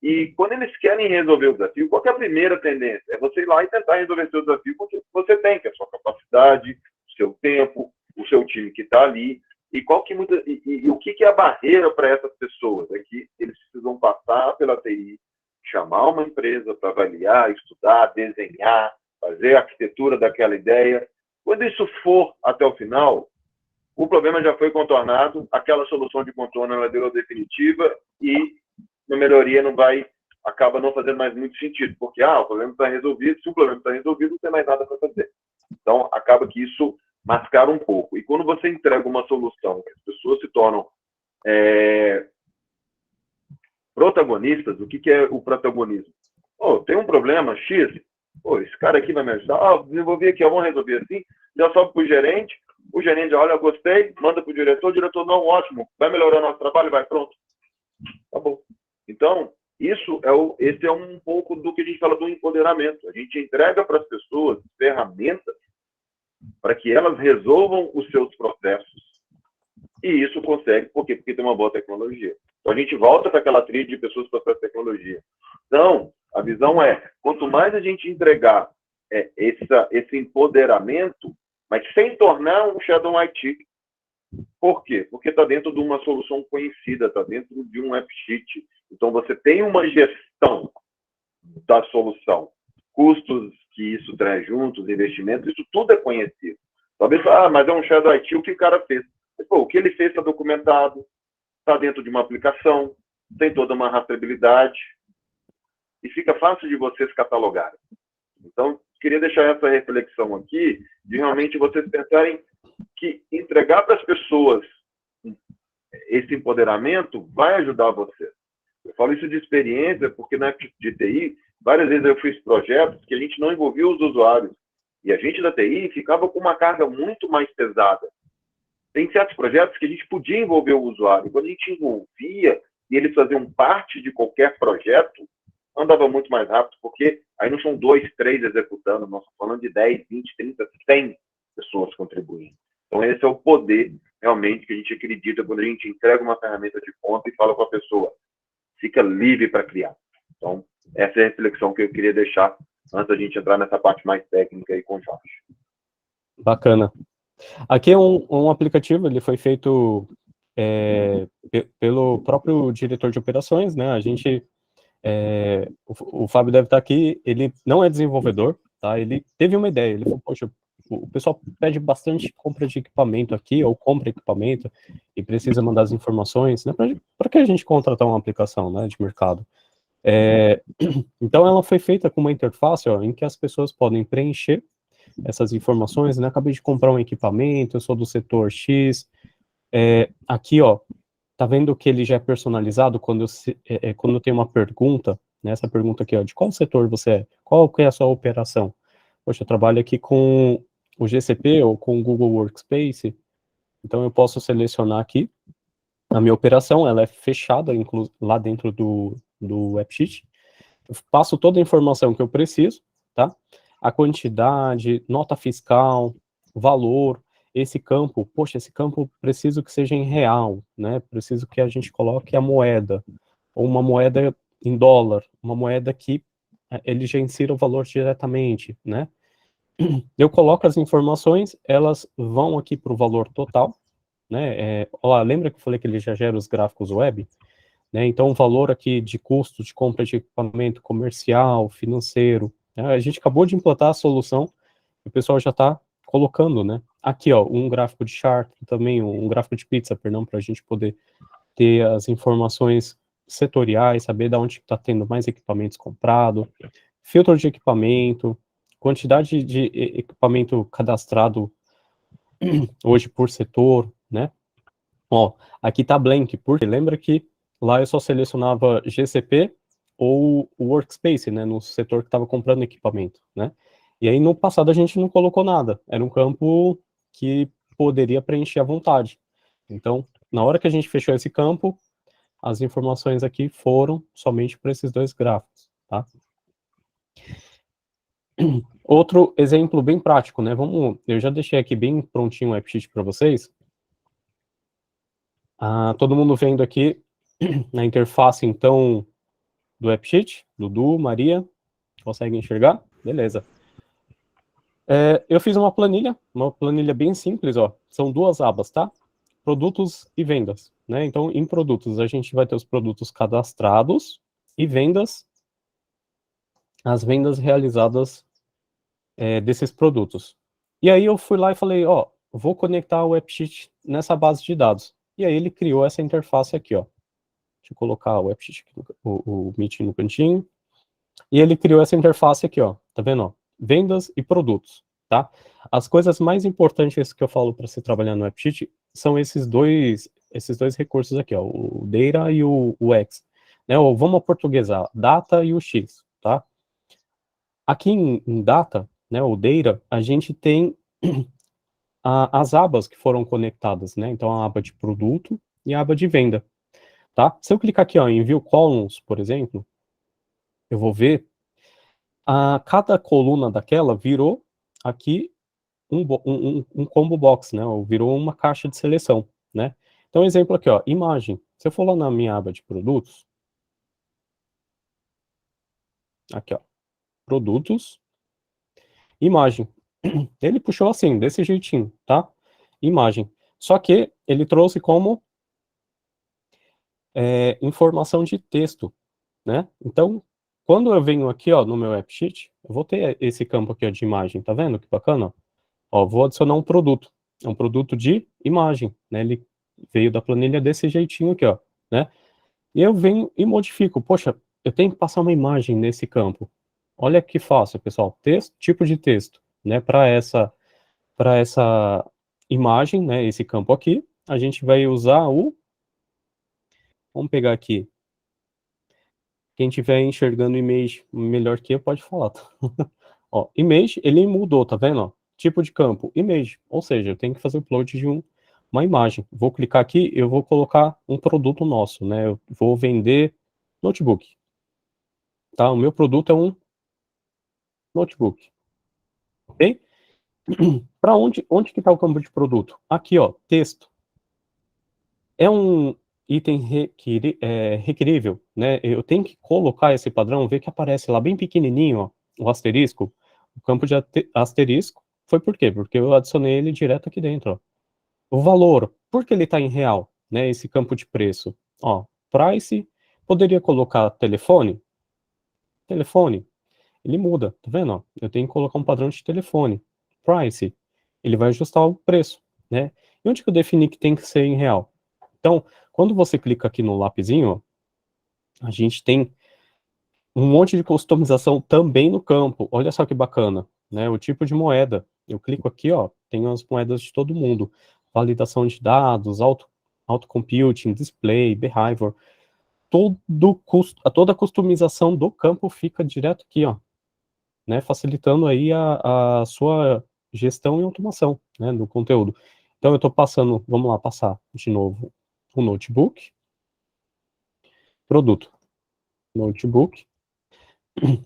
E quando eles querem resolver o desafio, qual que é a primeira tendência? É você ir lá e tentar resolver seu desafio com o que você tem, que é a sua capacidade, o seu tempo, o seu time que está ali. E o que é a barreira para essas pessoas? É que eles precisam passar pela TI, chamar uma empresa para avaliar, estudar, desenhar, fazer a arquitetura daquela ideia. Quando isso for até o final, o problema já foi contornado, aquela solução de contorno ela virou definitiva e a melhoria acaba não fazendo mais muito sentido, porque o problema está resolvido, se o problema está resolvido, não tem mais nada para fazer. Então, acaba que isso mascara um pouco. E quando você entrega uma solução que as pessoas se tornam protagonistas, o que é o protagonismo? Tem um problema X, esse cara aqui vai me ajudar, desenvolvi aqui, vamos resolver assim, já sobe para o gerente olha, eu gostei, manda para o diretor não, ótimo, vai melhorar nosso trabalho, vai, pronto. Tá bom. Então, esse é um pouco do que a gente fala do empoderamento. A gente entrega para as pessoas ferramentas para que elas resolvam os seus processos. E isso consegue, por quê? Porque tem uma boa tecnologia. Então, a gente volta para aquela trilha de pessoas para a tecnologia. Então, a visão quanto mais a gente entregar esse empoderamento, mas sem tornar um Shadow IT. Por quê? Porque está dentro de uma solução conhecida, está dentro de um AppSheet. Então, você tem uma gestão da solução. Custos que isso traz juntos, investimentos, isso tudo é conhecido. Talvez, mas é um Shadow IT, o que o cara fez? O que ele fez está documentado, está dentro de uma aplicação, tem toda uma rastreabilidade e fica fácil de vocês catalogarem. Então, queria deixar essa reflexão aqui, de realmente vocês pensarem que entregar para as pessoas esse empoderamento vai ajudar vocês. Eu falo isso de experiência, porque na de TI, várias vezes eu fiz projetos que a gente não envolvia os usuários. E a gente da TI ficava com uma carga muito mais pesada. Tem certos projetos que a gente podia envolver o usuário. Quando a gente envolvia e eles faziam parte de qualquer projeto, andava muito mais rápido, porque aí não são 2, 3 executando, nós estamos falando de 10, 20, 30, 100 pessoas contribuindo. Então, esse é o poder, realmente, que a gente acredita quando a gente entrega uma ferramenta de ponta e fala com a pessoa, fica livre para criar. Então, essa é a reflexão que eu queria deixar antes da gente entrar nessa parte mais técnica aí com o Jorge. Bacana. Aqui é um aplicativo, ele foi feito pelo próprio diretor de operações, né? A gente... o Fábio deve estar aqui, ele não é desenvolvedor, tá? Ele teve uma ideia, ele falou, poxa, o pessoal pede bastante compra de equipamento aqui, ou compra equipamento, e precisa mandar as informações, né? Para que a gente contratar uma aplicação, né, de mercado? Então, ela foi feita com uma interface, em que as pessoas podem preencher essas informações, né? Acabei de comprar um equipamento, eu sou do setor X, aqui, Tá vendo que ele já é personalizado quando tem uma pergunta, né? Essa pergunta aqui, ó, de qual setor você é? Qual que é a sua operação? Poxa, eu trabalho aqui com o GCP ou com o Google Workspace, então eu posso selecionar aqui a minha operação, ela é fechada lá dentro do AppSheet. Eu passo toda a informação que eu preciso, tá? A quantidade, nota fiscal, valor, esse campo, poxa, esse campo preciso que seja em real, né? Preciso que a gente coloque a moeda, ou uma moeda em dólar, uma moeda que ele já insira o valor diretamente, né? Eu coloco as informações, elas vão aqui para o valor total, né? Lembra que eu falei que ele já gera os gráficos web? Né? Então, o valor aqui de custo de compra de equipamento comercial, financeiro, né? A gente acabou de implantar a solução, o pessoal já está colocando, né? Aqui, ó, um gráfico de chart, também um gráfico de pizza, perdão, para a gente poder ter as informações setoriais, saber de onde está tendo mais equipamentos comprado, filtro de equipamento, quantidade de equipamento cadastrado hoje por setor, né? Ó, aqui tá blank, porque lembra que lá eu só selecionava GCP ou Workspace, né, no setor que estava comprando equipamento, né? E aí no passado a gente não colocou nada, era um campo que poderia preencher à vontade. Então, na hora que a gente fechou esse campo, as informações aqui foram somente para esses dois gráficos, tá? Outro exemplo bem prático, né? Eu já deixei aqui bem prontinho o AppSheet para vocês. Todo mundo vendo aqui na interface, então, do AppSheet, Dudu, Maria, consegue enxergar? Beleza. Eu fiz uma planilha bem simples, ó. São duas abas, tá? Produtos e vendas, né? Então, em produtos, a gente vai ter os produtos cadastrados e vendas, as vendas realizadas desses produtos. E aí eu fui lá e falei, ó, vou conectar o AppSheet nessa base de dados. E aí ele criou essa interface aqui, ó. Deixa eu colocar o AppSheet, o Meet no cantinho. E ele criou essa interface aqui, ó. Tá vendo, ó? Vendas e produtos, tá? As coisas mais importantes que eu falo para você trabalhar no AppSheet são esses dois recursos aqui, ó. O Data e o X. Né? Ou vamos aportuguesar, Data e o X, tá? Aqui em Data, né, o Data, a gente tem as abas que foram conectadas, né? Então, a aba de produto e a aba de venda, tá? Se eu clicar aqui, ó, em View Columns, por exemplo, eu vou ver cada coluna daquela virou aqui um combo box, né? Ou virou uma caixa de seleção, né? Então, exemplo aqui, ó, imagem. Se eu for lá na minha aba de produtos, aqui, ó, produtos, imagem. Ele puxou assim, desse jeitinho, tá? Imagem. Só que ele trouxe como informação de texto, né? Então, quando eu venho aqui, ó, no meu AppSheet, eu vou ter esse campo aqui, ó, de imagem, tá vendo que bacana? Ó, vou adicionar um produto. É um produto de imagem, né? Ele veio da planilha desse jeitinho aqui, ó, né? E eu venho e modifico. Poxa, eu tenho que passar uma imagem nesse campo. Olha que fácil, pessoal. Texto, tipo de texto, né? Para essa imagem, né? Esse campo aqui, a gente vai usar vamos pegar aqui. Quem estiver enxergando o image melhor que eu, pode falar, tá? Ó, image, ele mudou, tá vendo? Ó? Tipo de campo, image. Ou seja, eu tenho que fazer o upload de uma imagem. Vou clicar aqui, eu vou colocar um produto nosso, né? Eu vou vender notebook. Tá? O meu produto é um notebook. Ok? Para onde que está o campo de produto? Aqui, ó, texto. É um item requerível, né? Eu tenho que colocar esse padrão, ver que aparece lá bem pequenininho, ó, o asterisco. O campo de asterisco foi por quê? Porque eu adicionei ele direto aqui dentro, ó. O valor, por que ele está em real, né? Esse campo de preço, ó, price, poderia colocar telefone, ele muda, tá vendo? Ó? Eu tenho que colocar um padrão de telefone, price, ele vai ajustar o preço, né? E onde que eu defini que tem que ser em real? Então, quando você clica aqui no lapisinho, ó, a gente tem um monte de customização também no campo. Olha só que bacana, né? O tipo de moeda. Eu clico aqui, ó, tem as moedas de todo mundo. Validação de dados, Auto-computing, display, behavior, toda a customização do campo fica direto aqui, ó, né, facilitando aí a sua gestão e automação, né, do conteúdo. Então, eu estou passando, vamos lá, passar de novo o notebook, produto, notebook,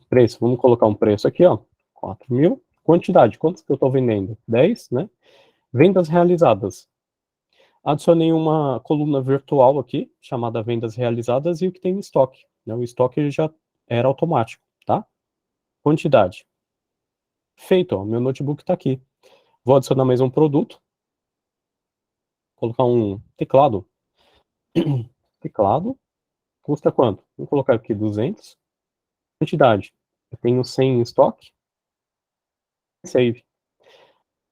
preço, vamos colocar um preço aqui, ó, 4.000, quantidade, quantos que eu estou vendendo? 10, né? Vendas realizadas. Adicionei uma coluna virtual aqui, chamada vendas realizadas, e o que tem em estoque, né? O estoque já era automático, tá? Quantidade. Feito, ó, meu notebook está aqui. Vou adicionar mais um produto. Colocar um teclado. Teclado. Custa quanto? Vou colocar aqui 200. Quantidade. Eu tenho 100 em estoque. Save.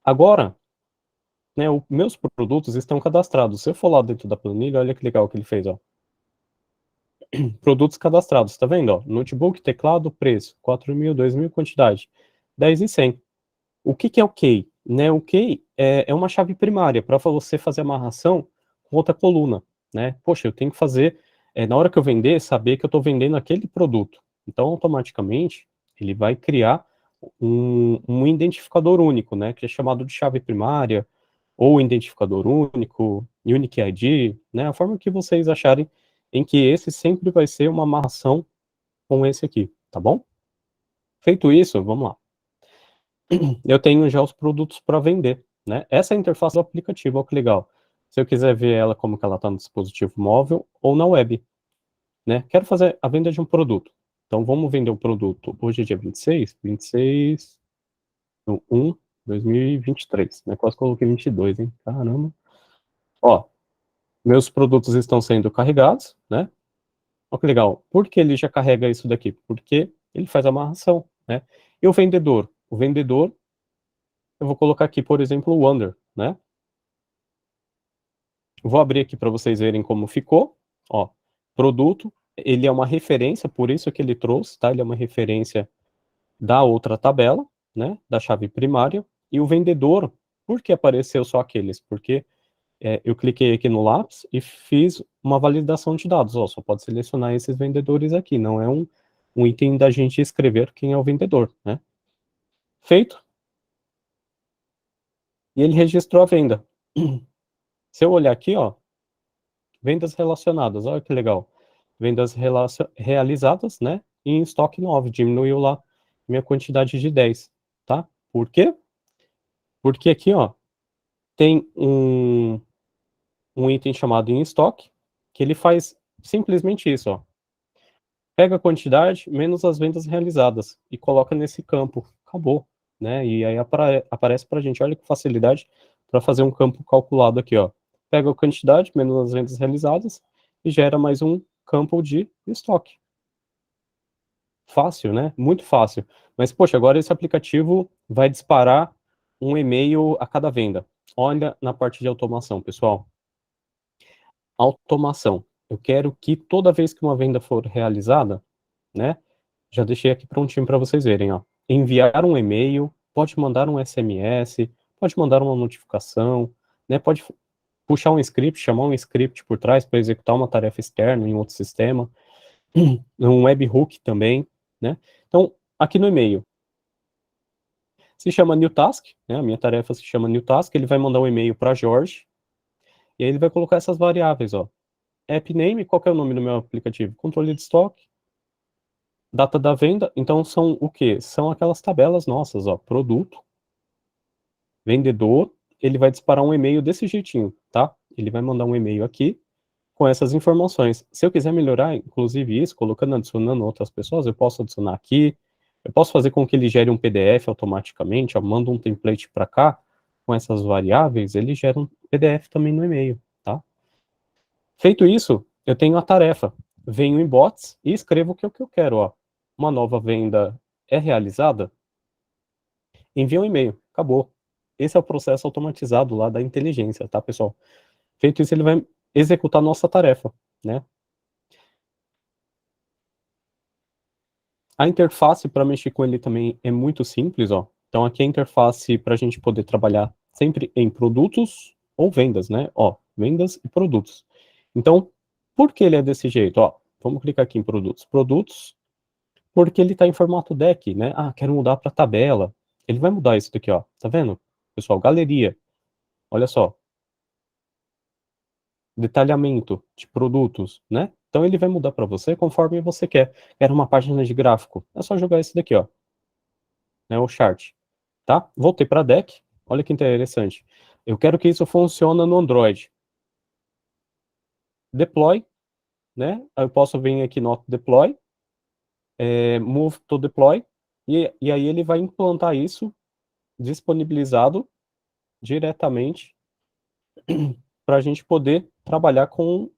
Agora, né, meus produtos estão cadastrados. Se eu for lá dentro da planilha, olha que legal que ele fez, ó. Produtos cadastrados, tá vendo, ó? Notebook, teclado, preço, 4.000, 2.000, quantidade, 10 e 100. O que é o key? Né, o key é uma chave primária para você fazer amarração com outra coluna, né? Poxa, eu tenho que fazer, na hora que eu vender, saber que eu estou vendendo aquele produto. Então, automaticamente, ele vai criar um identificador único, né? Que é chamado de chave primária, ou identificador único, Unique ID, né? A forma que vocês acharem em que esse sempre vai ser uma amarração com esse aqui, tá bom? Feito isso, vamos lá. Eu tenho já os produtos para vender, né? Essa é a interface do aplicativo, olha que legal. Se eu quiser ver ela como que ela está no dispositivo móvel ou na web, né? Quero fazer a venda de um produto. Então, vamos vender o produto. Hoje é dia 26 do 1, 2023, né? Quase coloquei 22, hein? Caramba. Ó, meus produtos estão sendo carregados, né? Olha que legal. Por que ele já carrega isso daqui? Porque ele faz a amarração, né? E o vendedor? O vendedor, eu vou colocar aqui, por exemplo, o Wonder, né? Vou abrir aqui para vocês verem como ficou. Ó, produto, ele é uma referência, por isso que ele trouxe, tá? Ele é uma referência da outra tabela, né? Da chave primária. E o vendedor, por que apareceu só aqueles? Porque eu cliquei aqui no lápis e fiz uma validação de dados. Ó, só pode selecionar esses vendedores aqui, não é um item da gente escrever quem é o vendedor, né? Feito. E ele registrou a venda. Se eu olhar aqui, ó, vendas relacionadas, olha que legal. Vendas realizadas, né? E em estoque 9, diminuiu lá minha quantidade de 10, tá? Por quê? Porque aqui, ó, tem um item chamado em estoque, que ele faz simplesmente isso, ó. Pega a quantidade menos as vendas realizadas e coloca nesse campo. Acabou, né? E aí aparece para a gente, olha que facilidade para fazer um campo calculado aqui, ó. Pega a quantidade menos as vendas realizadas e gera mais um campo de estoque. Fácil, né? Muito fácil. Mas, poxa, agora esse aplicativo vai disparar um e-mail a cada venda. Olha na parte de automação, pessoal. Automação. Eu quero que toda vez que uma venda for realizada, né? Já deixei aqui prontinho para vocês verem, ó. Enviar um e-mail, pode mandar um SMS, pode mandar uma notificação, né? Pode puxar um script, chamar um script por trás para executar uma tarefa externa em outro sistema, um webhook também, né? Então, aqui no e-mail, se chama new task, né? A minha tarefa se chama new task, ele vai mandar um e-mail para Jorge, e aí ele vai colocar essas variáveis, ó. App name, qual que é o nome do meu aplicativo? Controle de estoque, data da venda, então são o quê? São aquelas tabelas nossas, ó, produto, vendedor, ele vai disparar um e-mail desse jeitinho, tá? Ele vai mandar um e-mail aqui com essas informações. Se eu quiser melhorar, inclusive isso, colocando, adicionando outras pessoas, eu posso adicionar aqui, eu posso fazer com que ele gere um PDF automaticamente, ó, manda um template para cá, com essas variáveis, ele gera um PDF também no e-mail, tá? Feito isso, eu tenho a tarefa, venho em bots e escrevo o que eu quero, ó. Uma nova venda é realizada? Envia um e-mail, acabou. Esse é o processo automatizado lá da inteligência, tá, pessoal? Feito isso, ele vai executar a nossa tarefa, né? A interface para mexer com ele também é muito simples, ó. Então aqui a interface para a gente poder trabalhar sempre em produtos ou vendas, né? Ó, vendas e produtos. Então, por que ele é desse jeito? Ó, vamos clicar aqui em produtos. Produtos, porque ele está em formato deck, né? Ah, quero mudar para tabela. Ele vai mudar isso daqui, ó. Tá vendo? Pessoal, galeria. Olha só. Detalhamento de produtos, né? Então ele vai mudar para você conforme você quer. Quer uma página de gráfico? É só jogar esse daqui, ó. Né, o chart. Tá? Voltei para deck. Olha que interessante. Eu quero que isso funcione no Android. Deploy, né? Eu posso vir aqui no deploy, move to deploy, e aí ele vai implantar isso disponibilizado diretamente para a gente poder trabalhar com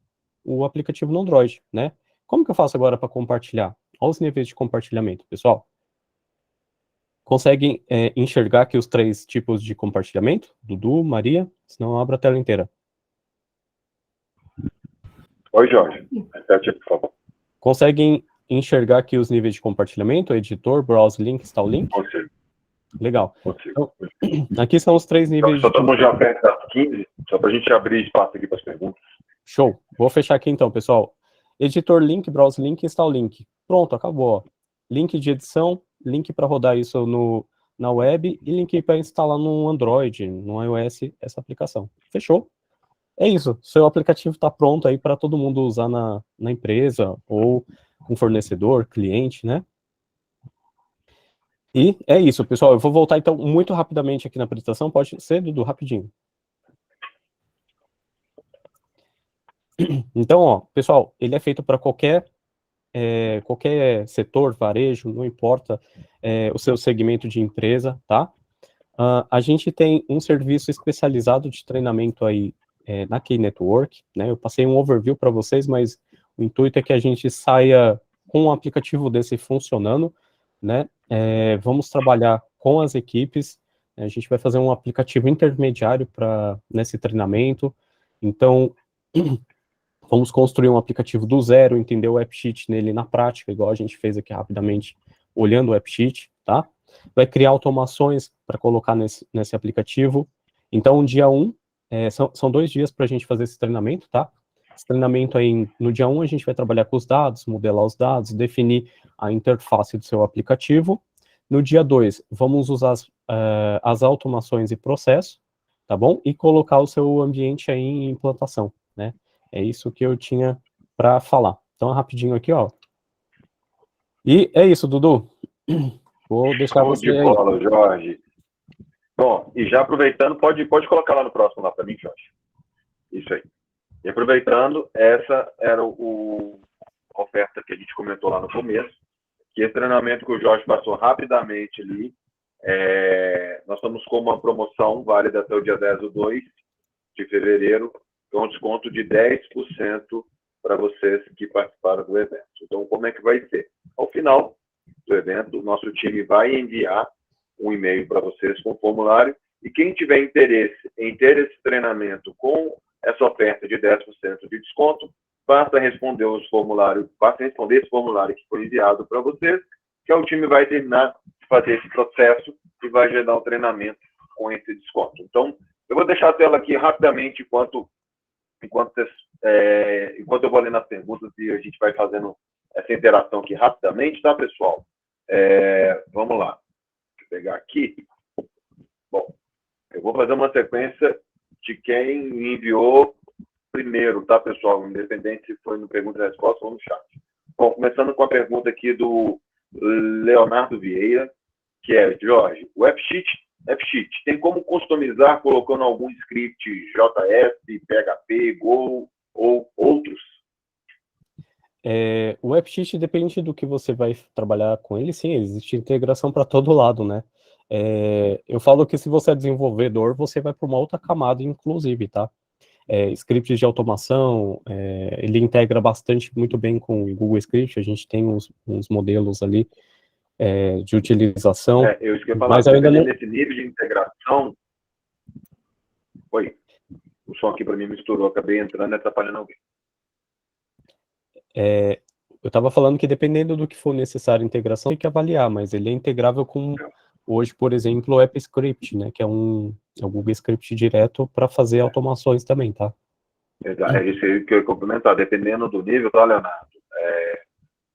o aplicativo no Android, né? Como que eu faço agora para compartilhar? Olha os níveis de compartilhamento, pessoal. Conseguem enxergar aqui os 3 tipos de compartilhamento? Dudu, Maria, senão eu abro a tela inteira. Oi, Jorge. Repete, por favor. Conseguem enxergar aqui os níveis de compartilhamento? Editor, browse link, install link? Consigo. Legal. Consigo. Então, aqui são os 3 níveis Só estamos já perto das 15, só para a gente abrir espaço aqui para as perguntas. Show. Vou fechar aqui então, pessoal. Editor link, browse link, install link. Pronto, acabou. Ó. Link de edição, link para rodar isso na web e link para instalar no Android, no iOS, essa aplicação. Fechou? É isso. Seu aplicativo está pronto aí para todo mundo usar na empresa ou com fornecedor, cliente, né? E é isso, pessoal. Eu vou voltar então muito rapidamente aqui na apresentação. Pode ser, Dudu, rapidinho. Então, ó, pessoal, ele é feito para qualquer setor, varejo, não importa o seu segmento de empresa, tá? A gente tem um serviço especializado de treinamento aí na Key Network, né? Eu passei um overview para vocês, mas o intuito é que a gente saia com um aplicativo desse funcionando, né? Vamos trabalhar com as equipes, a gente vai fazer um aplicativo intermediário para nesse treinamento, então vamos construir um aplicativo do zero, entender o AppSheet nele na prática, igual a gente fez aqui rapidamente, olhando o AppSheet, tá? Vai criar automações para colocar nesse aplicativo. Então, dia 1, são 2 dias para a gente fazer esse treinamento, tá? Esse treinamento aí, no dia 1, a gente vai trabalhar com os dados, modelar os dados, definir a interface do seu aplicativo. No dia 2, vamos usar as automações e processo, tá bom? E colocar o seu ambiente aí em implantação, né? É isso que eu tinha para falar. Então, rapidinho aqui, ó. E é isso, Dudu. Vou deixar você aí. Bola, Jorge. Bom, e já aproveitando, pode colocar lá no próximo lá para mim, Jorge. Isso aí. E aproveitando, essa era a oferta que a gente comentou lá no começo, que esse treinamento que o Jorge passou rapidamente ali, nós estamos com uma promoção válida até o dia 10/2 de fevereiro, com desconto de 10% para vocês que participaram do evento. Então, como é que vai ser? Ao final do evento, o nosso time vai enviar um e-mail para vocês com o formulário, e quem tiver interesse em ter esse treinamento com essa oferta de 10% de desconto, basta responder esse formulário que foi enviado para vocês, que o time vai terminar de fazer esse processo e vai gerar o treinamento com esse desconto. Então, eu vou deixar a tela aqui rapidamente enquanto eu vou lendo as perguntas e a gente vai fazendo essa interação aqui rapidamente, tá, pessoal? Vamos lá. Deixa eu pegar aqui. Bom, eu vou fazer uma sequência de quem me enviou primeiro, tá, pessoal? Independente se foi no pergunta e resposta ou no chat. Bom, começando com a pergunta aqui do Leonardo Vieira, que é, Jorge, o AppSheet, tem como customizar colocando algum script JS, PHP, Go ou outros? O AppSheet, depende do que você vai trabalhar com ele, sim, existe integração para todo lado, né? Eu falo que se você é desenvolvedor, você vai para uma outra camada, inclusive, tá? Scripts de automação, ele integra muito bem com o Google Script, a gente tem uns modelos ali de utilização. Eu esqueci de falar, mas ainda nesse nível de integração... Oi, o som aqui para mim misturou, acabei entrando e atrapalhando alguém. Eu estava falando que dependendo do que for necessário integração, tem que avaliar, mas ele é integrável com, hoje, por exemplo, o AppScript, né, que é o Google Script direto para fazer automações também, tá? É isso que eu ia complementar. Dependendo do nível, tá, Leonardo?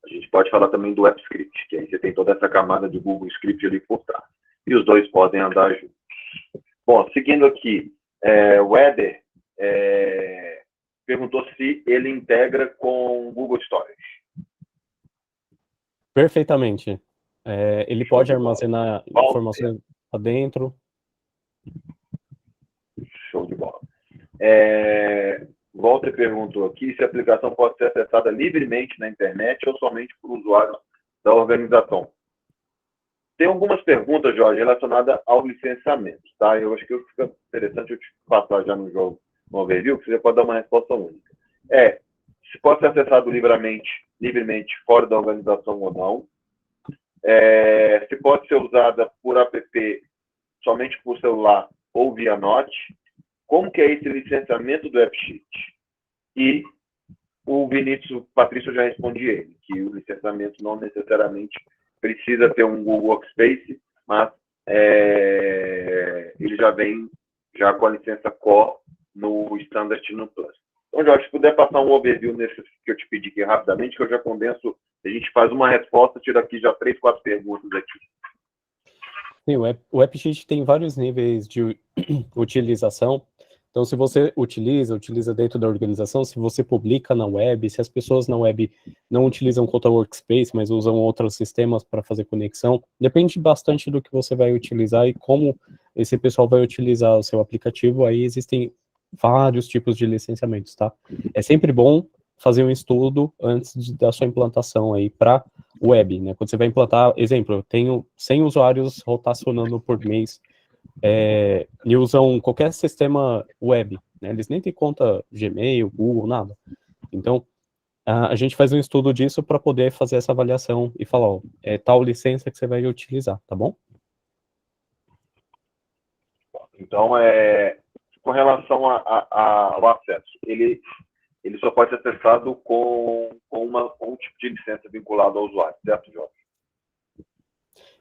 A gente pode falar também do AppScript, que aí você tem toda essa camada de Google Script ali por trás. E os dois podem andar juntos. Bom, seguindo aqui, o Éder perguntou se ele integra com Google Storage. Perfeitamente. Ele Show pode de bola. armazenar Walter. informações lá dentro. Show de bola. Walter perguntou aqui se a aplicação pode ser acessada livremente na internet ou somente por usuários da organização. Tem algumas perguntas, Jorge, relacionadas ao licenciamento, tá? Eu acho que fica interessante eu te passar já no jogo, no overview, que você pode dar uma resposta única. Se pode ser acessado livremente fora da organização ou não. Se pode ser usada por app somente por celular ou via Note. Como que é esse licenciamento do AppSheet? E o Vinícius Patrício já respondi ele, que o licenciamento não necessariamente precisa ter um Google Workspace, mas ele já vem já com a licença Core no Standard e no Plus. Então, Jorge, se puder passar um overview nesse que eu te pedi aqui rapidamente, que eu já condenso, a gente faz uma resposta, tira aqui já 3, 4 perguntas aqui. Sim, o AppSheet tem vários níveis de utilização. Então, se você utiliza dentro da organização, se você publica na web, se as pessoas na web não utilizam conta Workspace, mas usam outros sistemas para fazer conexão, depende bastante do que você vai utilizar e como esse pessoal vai utilizar o seu aplicativo. Aí existem vários tipos de licenciamentos, tá? É sempre bom fazer um estudo antes da sua implantação aí para web, né? Quando você vai implantar, exemplo, eu tenho 100 usuários rotacionando por mês, e usam qualquer sistema web, né? Eles nem têm conta Gmail, Google, nada. Então, a gente faz um estudo disso para poder fazer essa avaliação e falar, ó, tal licença que você vai utilizar, tá bom? Então, com relação ao acesso, ele só pode ser acessado com um tipo de licença vinculado ao usuário, certo, Jorge?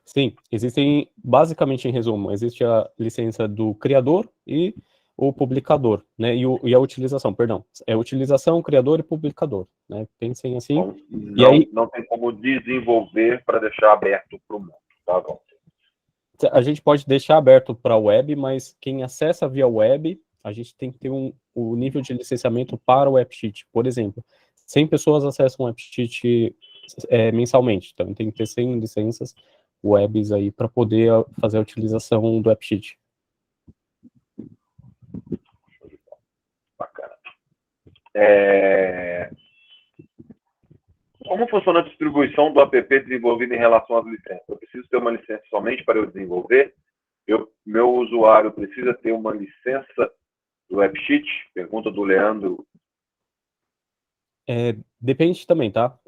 Sim, existem, basicamente em resumo, existe a licença do criador e o publicador, né, e a utilização, perdão, utilização, criador e publicador, né, pensem assim. Então, não tem como desenvolver para deixar aberto para o mundo, tá bom? A gente pode deixar aberto para a web, mas quem acessa via web, a gente tem que ter o nível de licenciamento para o AppSheet. Por exemplo, 100 pessoas acessam o AppSheet mensalmente, então tem que ter 100 licenças webs aí para poder fazer a utilização do AppSheet. Bacana. Como funciona a distribuição do app desenvolvido em relação às licenças? Eu preciso ter uma licença somente para eu desenvolver? Meu usuário precisa ter uma licença do AppSheet? Pergunta do Leandro. Depende também, tá?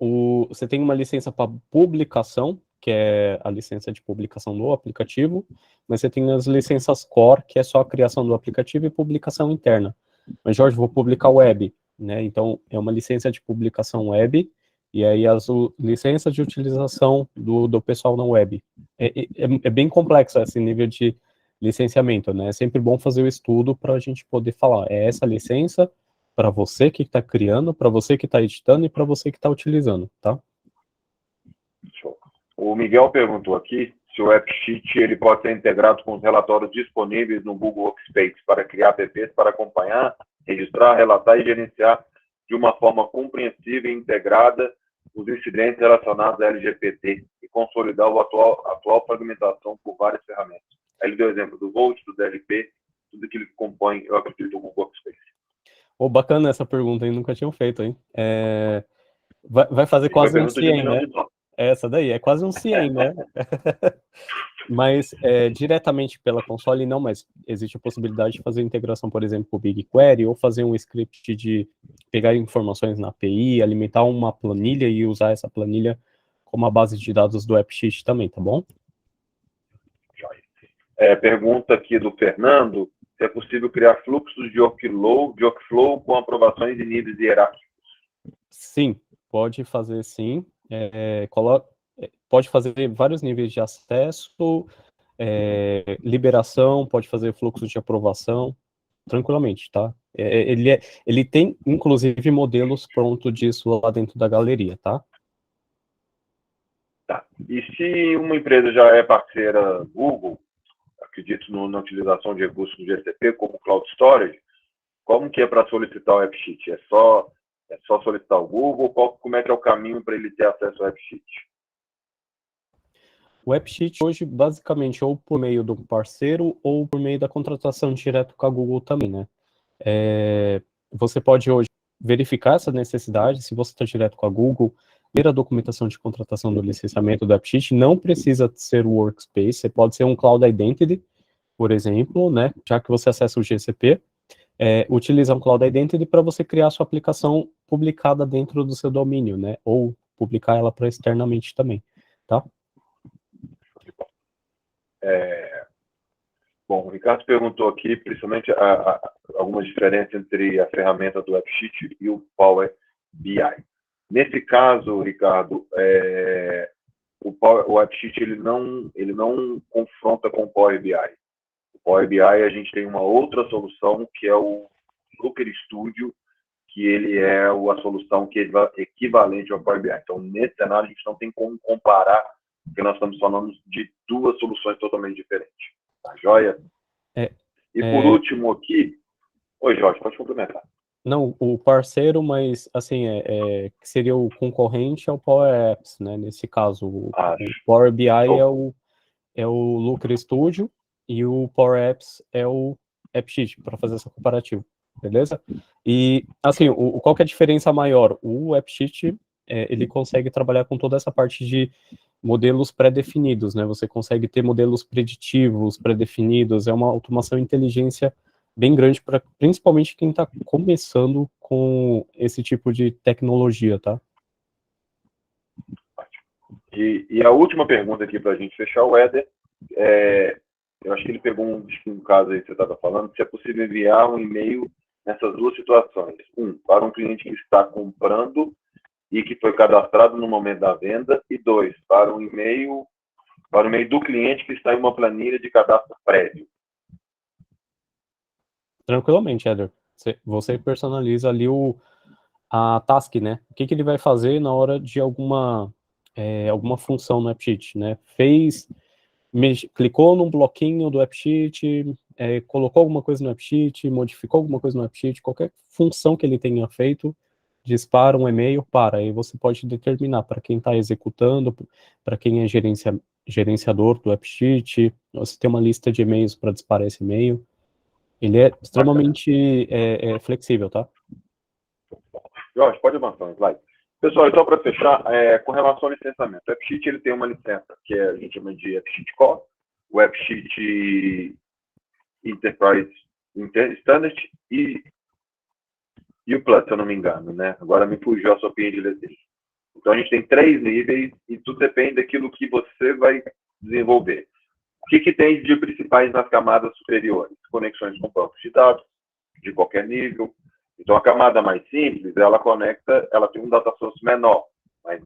Você tem uma licença para publicação, que é a licença de publicação do aplicativo, mas você tem as licenças core, que é só a criação do aplicativo e publicação interna. Mas, Jorge, vou publicar web, né? Então, é uma licença de publicação web, e aí as licenças de utilização do pessoal na web. É bem complexo esse nível de licenciamento, né? É sempre bom fazer o estudo para a gente poder falar, essa licença para você que está criando, para você que está editando e para você que está utilizando, tá? Show. O Miguel perguntou aqui se o AppSheet ele pode ser integrado com os relatórios disponíveis no Google Workspace para criar apps para acompanhar, registrar, relatar e gerenciar de uma forma compreensível e integrada os incidentes relacionados à LGPD e consolidar a atual fragmentação por várias ferramentas. Aí ele deu o exemplo do Volt, do DLP, tudo aquilo que compõe, eu acredito, o Google Workspace. Bacana essa pergunta, hein? Nunca tinham feito, hein? Vai fazer quase um CIEM, né? Essa daí, é quase um CIEM, né? Mas diretamente pela console não, mas existe a possibilidade de fazer integração, por exemplo, com o BigQuery, ou fazer um script de pegar informações na API, alimentar uma planilha e usar essa planilha como a base de dados do AppSheet também, tá bom? Pergunta aqui do Fernando, se é possível criar fluxos de workflow com aprovações e níveis hierárquicos. Sim, pode fazer sim. Pode fazer vários níveis de acesso, liberação, pode fazer fluxo de aprovação, tranquilamente, tá? Ele tem, inclusive, modelos prontos disso lá dentro da galeria, tá? Tá. E se uma empresa já é parceira Google, acredito na utilização de recursos do GCP, como Cloud Storage, como que é para solicitar o AppSheet? É só solicitar o Google? Como é que é o caminho para ele ter acesso ao AppSheet? O AppSheet hoje, basicamente, ou por meio do parceiro ou por meio da contratação direto com a Google também, né? Você pode hoje verificar essa necessidade, se você está direto com a Google, ver a documentação de contratação do licenciamento do AppSheet, não precisa ser o Workspace, você pode ser um Cloud Identity, por exemplo, né? Já que você acessa o GCP, utilizar um Cloud Identity para você criar sua aplicação publicada dentro do seu domínio, né? Ou publicar ela para externamente também, tá? Bom, o Ricardo perguntou aqui, principalmente, algumas diferenças entre a ferramenta do AppSheet e o Power BI. Nesse caso, Ricardo, o AppSheet ele não confronta com o Power BI. O Power BI a gente tem uma outra solução, que é o Looker Studio, que ele é a solução que é equivalente ao Power BI. Então, nesse cenário, a gente não tem como comparar, porque nós estamos falando de duas soluções totalmente diferentes. Tá joia? Por último aqui... Oi, Jorge, pode complementar. Não, o parceiro, mas, assim, que seria o concorrente ao Power Apps, né? Nesse caso, o Power BI é o Looker Studio e o Power Apps é o AppSheet, para fazer essa comparativa, beleza? E, assim, qual que é a diferença maior? O AppSheet, ele consegue trabalhar com toda essa parte de modelos pré-definidos, né? Você consegue ter modelos preditivos, pré-definidos, é uma automação e inteligência bem grande para principalmente quem está começando com esse tipo de tecnologia, tá? E a última pergunta aqui para a gente fechar, o Éder, eu acho que ele pegou um caso aí que você estava falando, se é possível enviar um e-mail nessas duas situações. Para um cliente que está comprando e que foi cadastrado no momento da venda, e 2, para o e-mail do cliente que está em uma planilha de cadastro prévio. Tranquilamente, Éder. Você personaliza ali a task, né? O que ele vai fazer na hora de alguma função no AppSheet, né? Clicou num bloquinho do AppSheet, colocou alguma coisa no AppSheet, modificou alguma coisa no AppSheet, qualquer função que ele tenha feito, dispara um e-mail aí você pode determinar para quem está executando, para quem é gerenciador do AppSheet, você tem uma lista de e-mails para disparar esse e-mail. Ele é extremamente flexível, tá? Jorge, pode avançar no slide. Pessoal, então para fechar, com relação ao licenciamento, o AppSheet ele tem uma licença que a gente chama de AppSheet Core, o AppSheet Enterprise Standard e o Plus, se eu não me engano, né? Agora me fugiu a sopinha de letrinha. Então a gente tem 3 níveis e tudo depende daquilo que você vai desenvolver. O que tem de principais nas camadas superiores? Conexões com bancos de dados de qualquer nível. Então, a camada mais simples, ela tem um data source menor, mas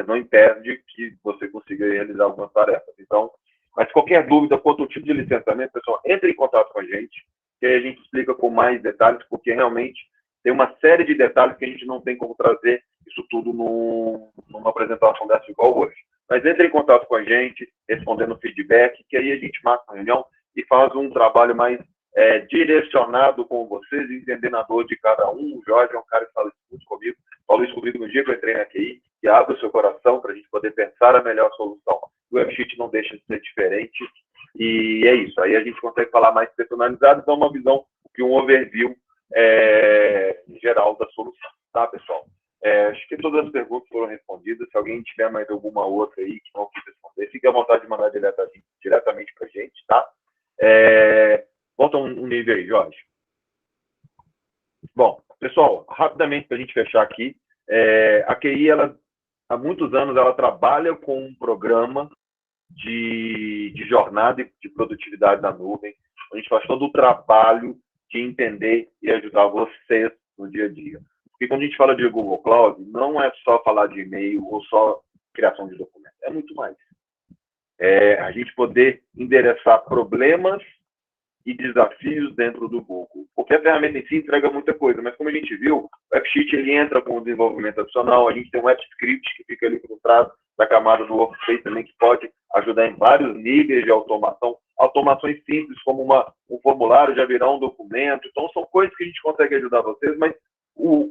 não impede que você consiga realizar algumas tarefas. Então, mas qualquer dúvida quanto ao tipo de licenciamento, pessoal, entre em contato com a gente, que aí a gente explica com mais detalhes, porque realmente tem uma série de detalhes que a gente não tem como trazer isso tudo numa apresentação dessa igual hoje. Mas entre em contato com a gente, respondendo feedback, que aí a gente marca uma reunião e faz um trabalho mais direcionado com vocês, entendendo a dor de cada um. O Jorge é um cara que fala isso muito comigo, falou isso comigo no dia que eu entrei na QI, que abre o seu coração para a gente poder pensar a melhor solução. O AppSheet não deixa de ser diferente, e é isso. Aí a gente consegue falar mais personalizado, então uma visão, um overview geral da solução, tá, pessoal? Acho que todas as perguntas foram respondidas. Se alguém tiver mais alguma outra aí que não quis responder, fique à vontade de mandar diretamente para a gente, tá? Volta um nível aí, Jorge. Bom, pessoal, rapidamente para a gente fechar aqui, a QI, há muitos anos, ela trabalha com um programa de jornada e de produtividade na nuvem. A gente faz todo o trabalho de entender e ajudar vocês no dia a dia. Porque quando a gente fala de Google Cloud, não é só falar de e-mail ou só criação de documentos, é muito mais. A gente poder endereçar problemas e desafios dentro do Google. Porque a ferramenta em si entrega muita coisa, mas como a gente viu, o AppSheet ele entra com o desenvolvimento adicional, a gente tem um AppScript que fica ali por trás da camada do Workspace também, que pode ajudar em vários níveis de automação, automações simples, como um formulário já virar um documento. Então, são coisas que a gente consegue ajudar vocês, mas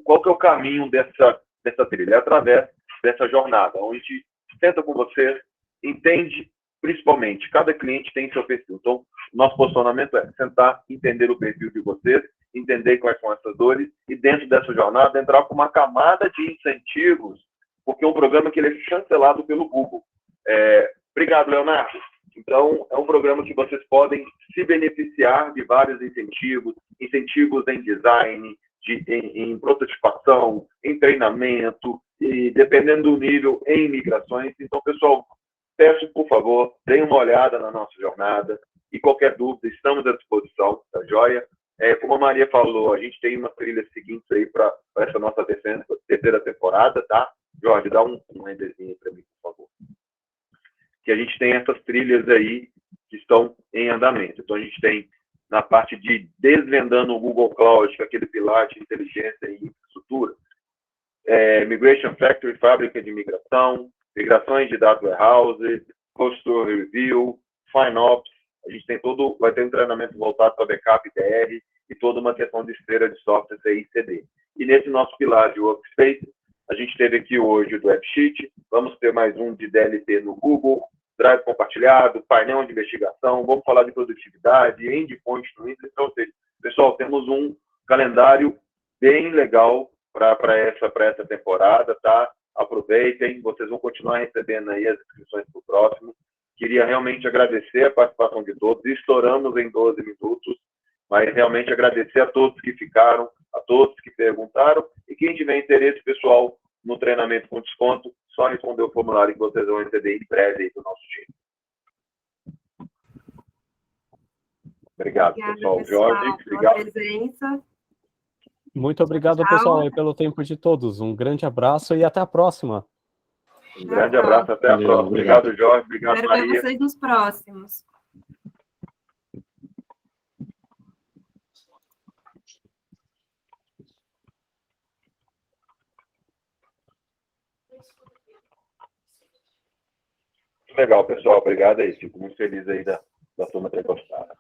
qual que é o caminho dessa trilha? É através dessa jornada, onde a gente senta com vocês, entende, principalmente, cada cliente tem seu perfil. Então, nosso posicionamento é sentar, entender o perfil de vocês, entender quais são essas dores e, dentro dessa jornada, entrar com uma camada de incentivos, porque é um programa que ele é chancelado pelo Google. Obrigado, Leonardo. Então, é um programa que vocês podem se beneficiar de vários incentivos em design, em prototipação, em treinamento, e, dependendo do nível, em migrações. Então, pessoal, peço, por favor, deem uma olhada na nossa jornada e qualquer dúvida, estamos à disposição, tá joia? Como a Maria falou, a gente tem uma trilha seguinte aí para essa nossa terceira temporada, tá? Jorge, dá um enderzinho para mim, por favor. Que a gente tem essas trilhas aí que estão em andamento. Então, a gente tem na parte de desvendando o Google Cloud, que é aquele pilar de inteligência e infraestrutura, Migration Factory, fábrica de migração, migrações de Data Warehouse, Customer Review, FinOps. A gente tem vai ter um treinamento voltado para backup DR e toda uma questão de esteira de software CI/CD. E nesse nosso pilar de Workspace, a gente teve aqui hoje o do AppSheet, vamos ter mais um de DLP no Google, Drive compartilhado, painel de investigação, vamos falar de produtividade, endpoint no Windows. Então, pessoal, temos um calendário bem legal para essa temporada, tá? Aproveitem, vocês vão continuar recebendo aí as inscrições para o próximo. Queria realmente agradecer a participação de todos, estouramos em 12 minutos, mas realmente agradecer a todos que ficaram, a todos que perguntaram, e quem tiver interesse, pessoal, no treinamento com desconto, só responder o formulário que vocês vão receber em breve aí do nosso time. Obrigado, pessoal. Jorge, obrigado. Pela presença. Muito obrigado, pessoal, pelo tempo de todos. Um grande abraço e até a próxima. Um grande abraço, até a próxima. Obrigado, Jorge. Obrigado, Maria. Espero ver vocês nos próximos. Legal, pessoal. Obrigado aí. Fico muito feliz aí da turma ter gostado.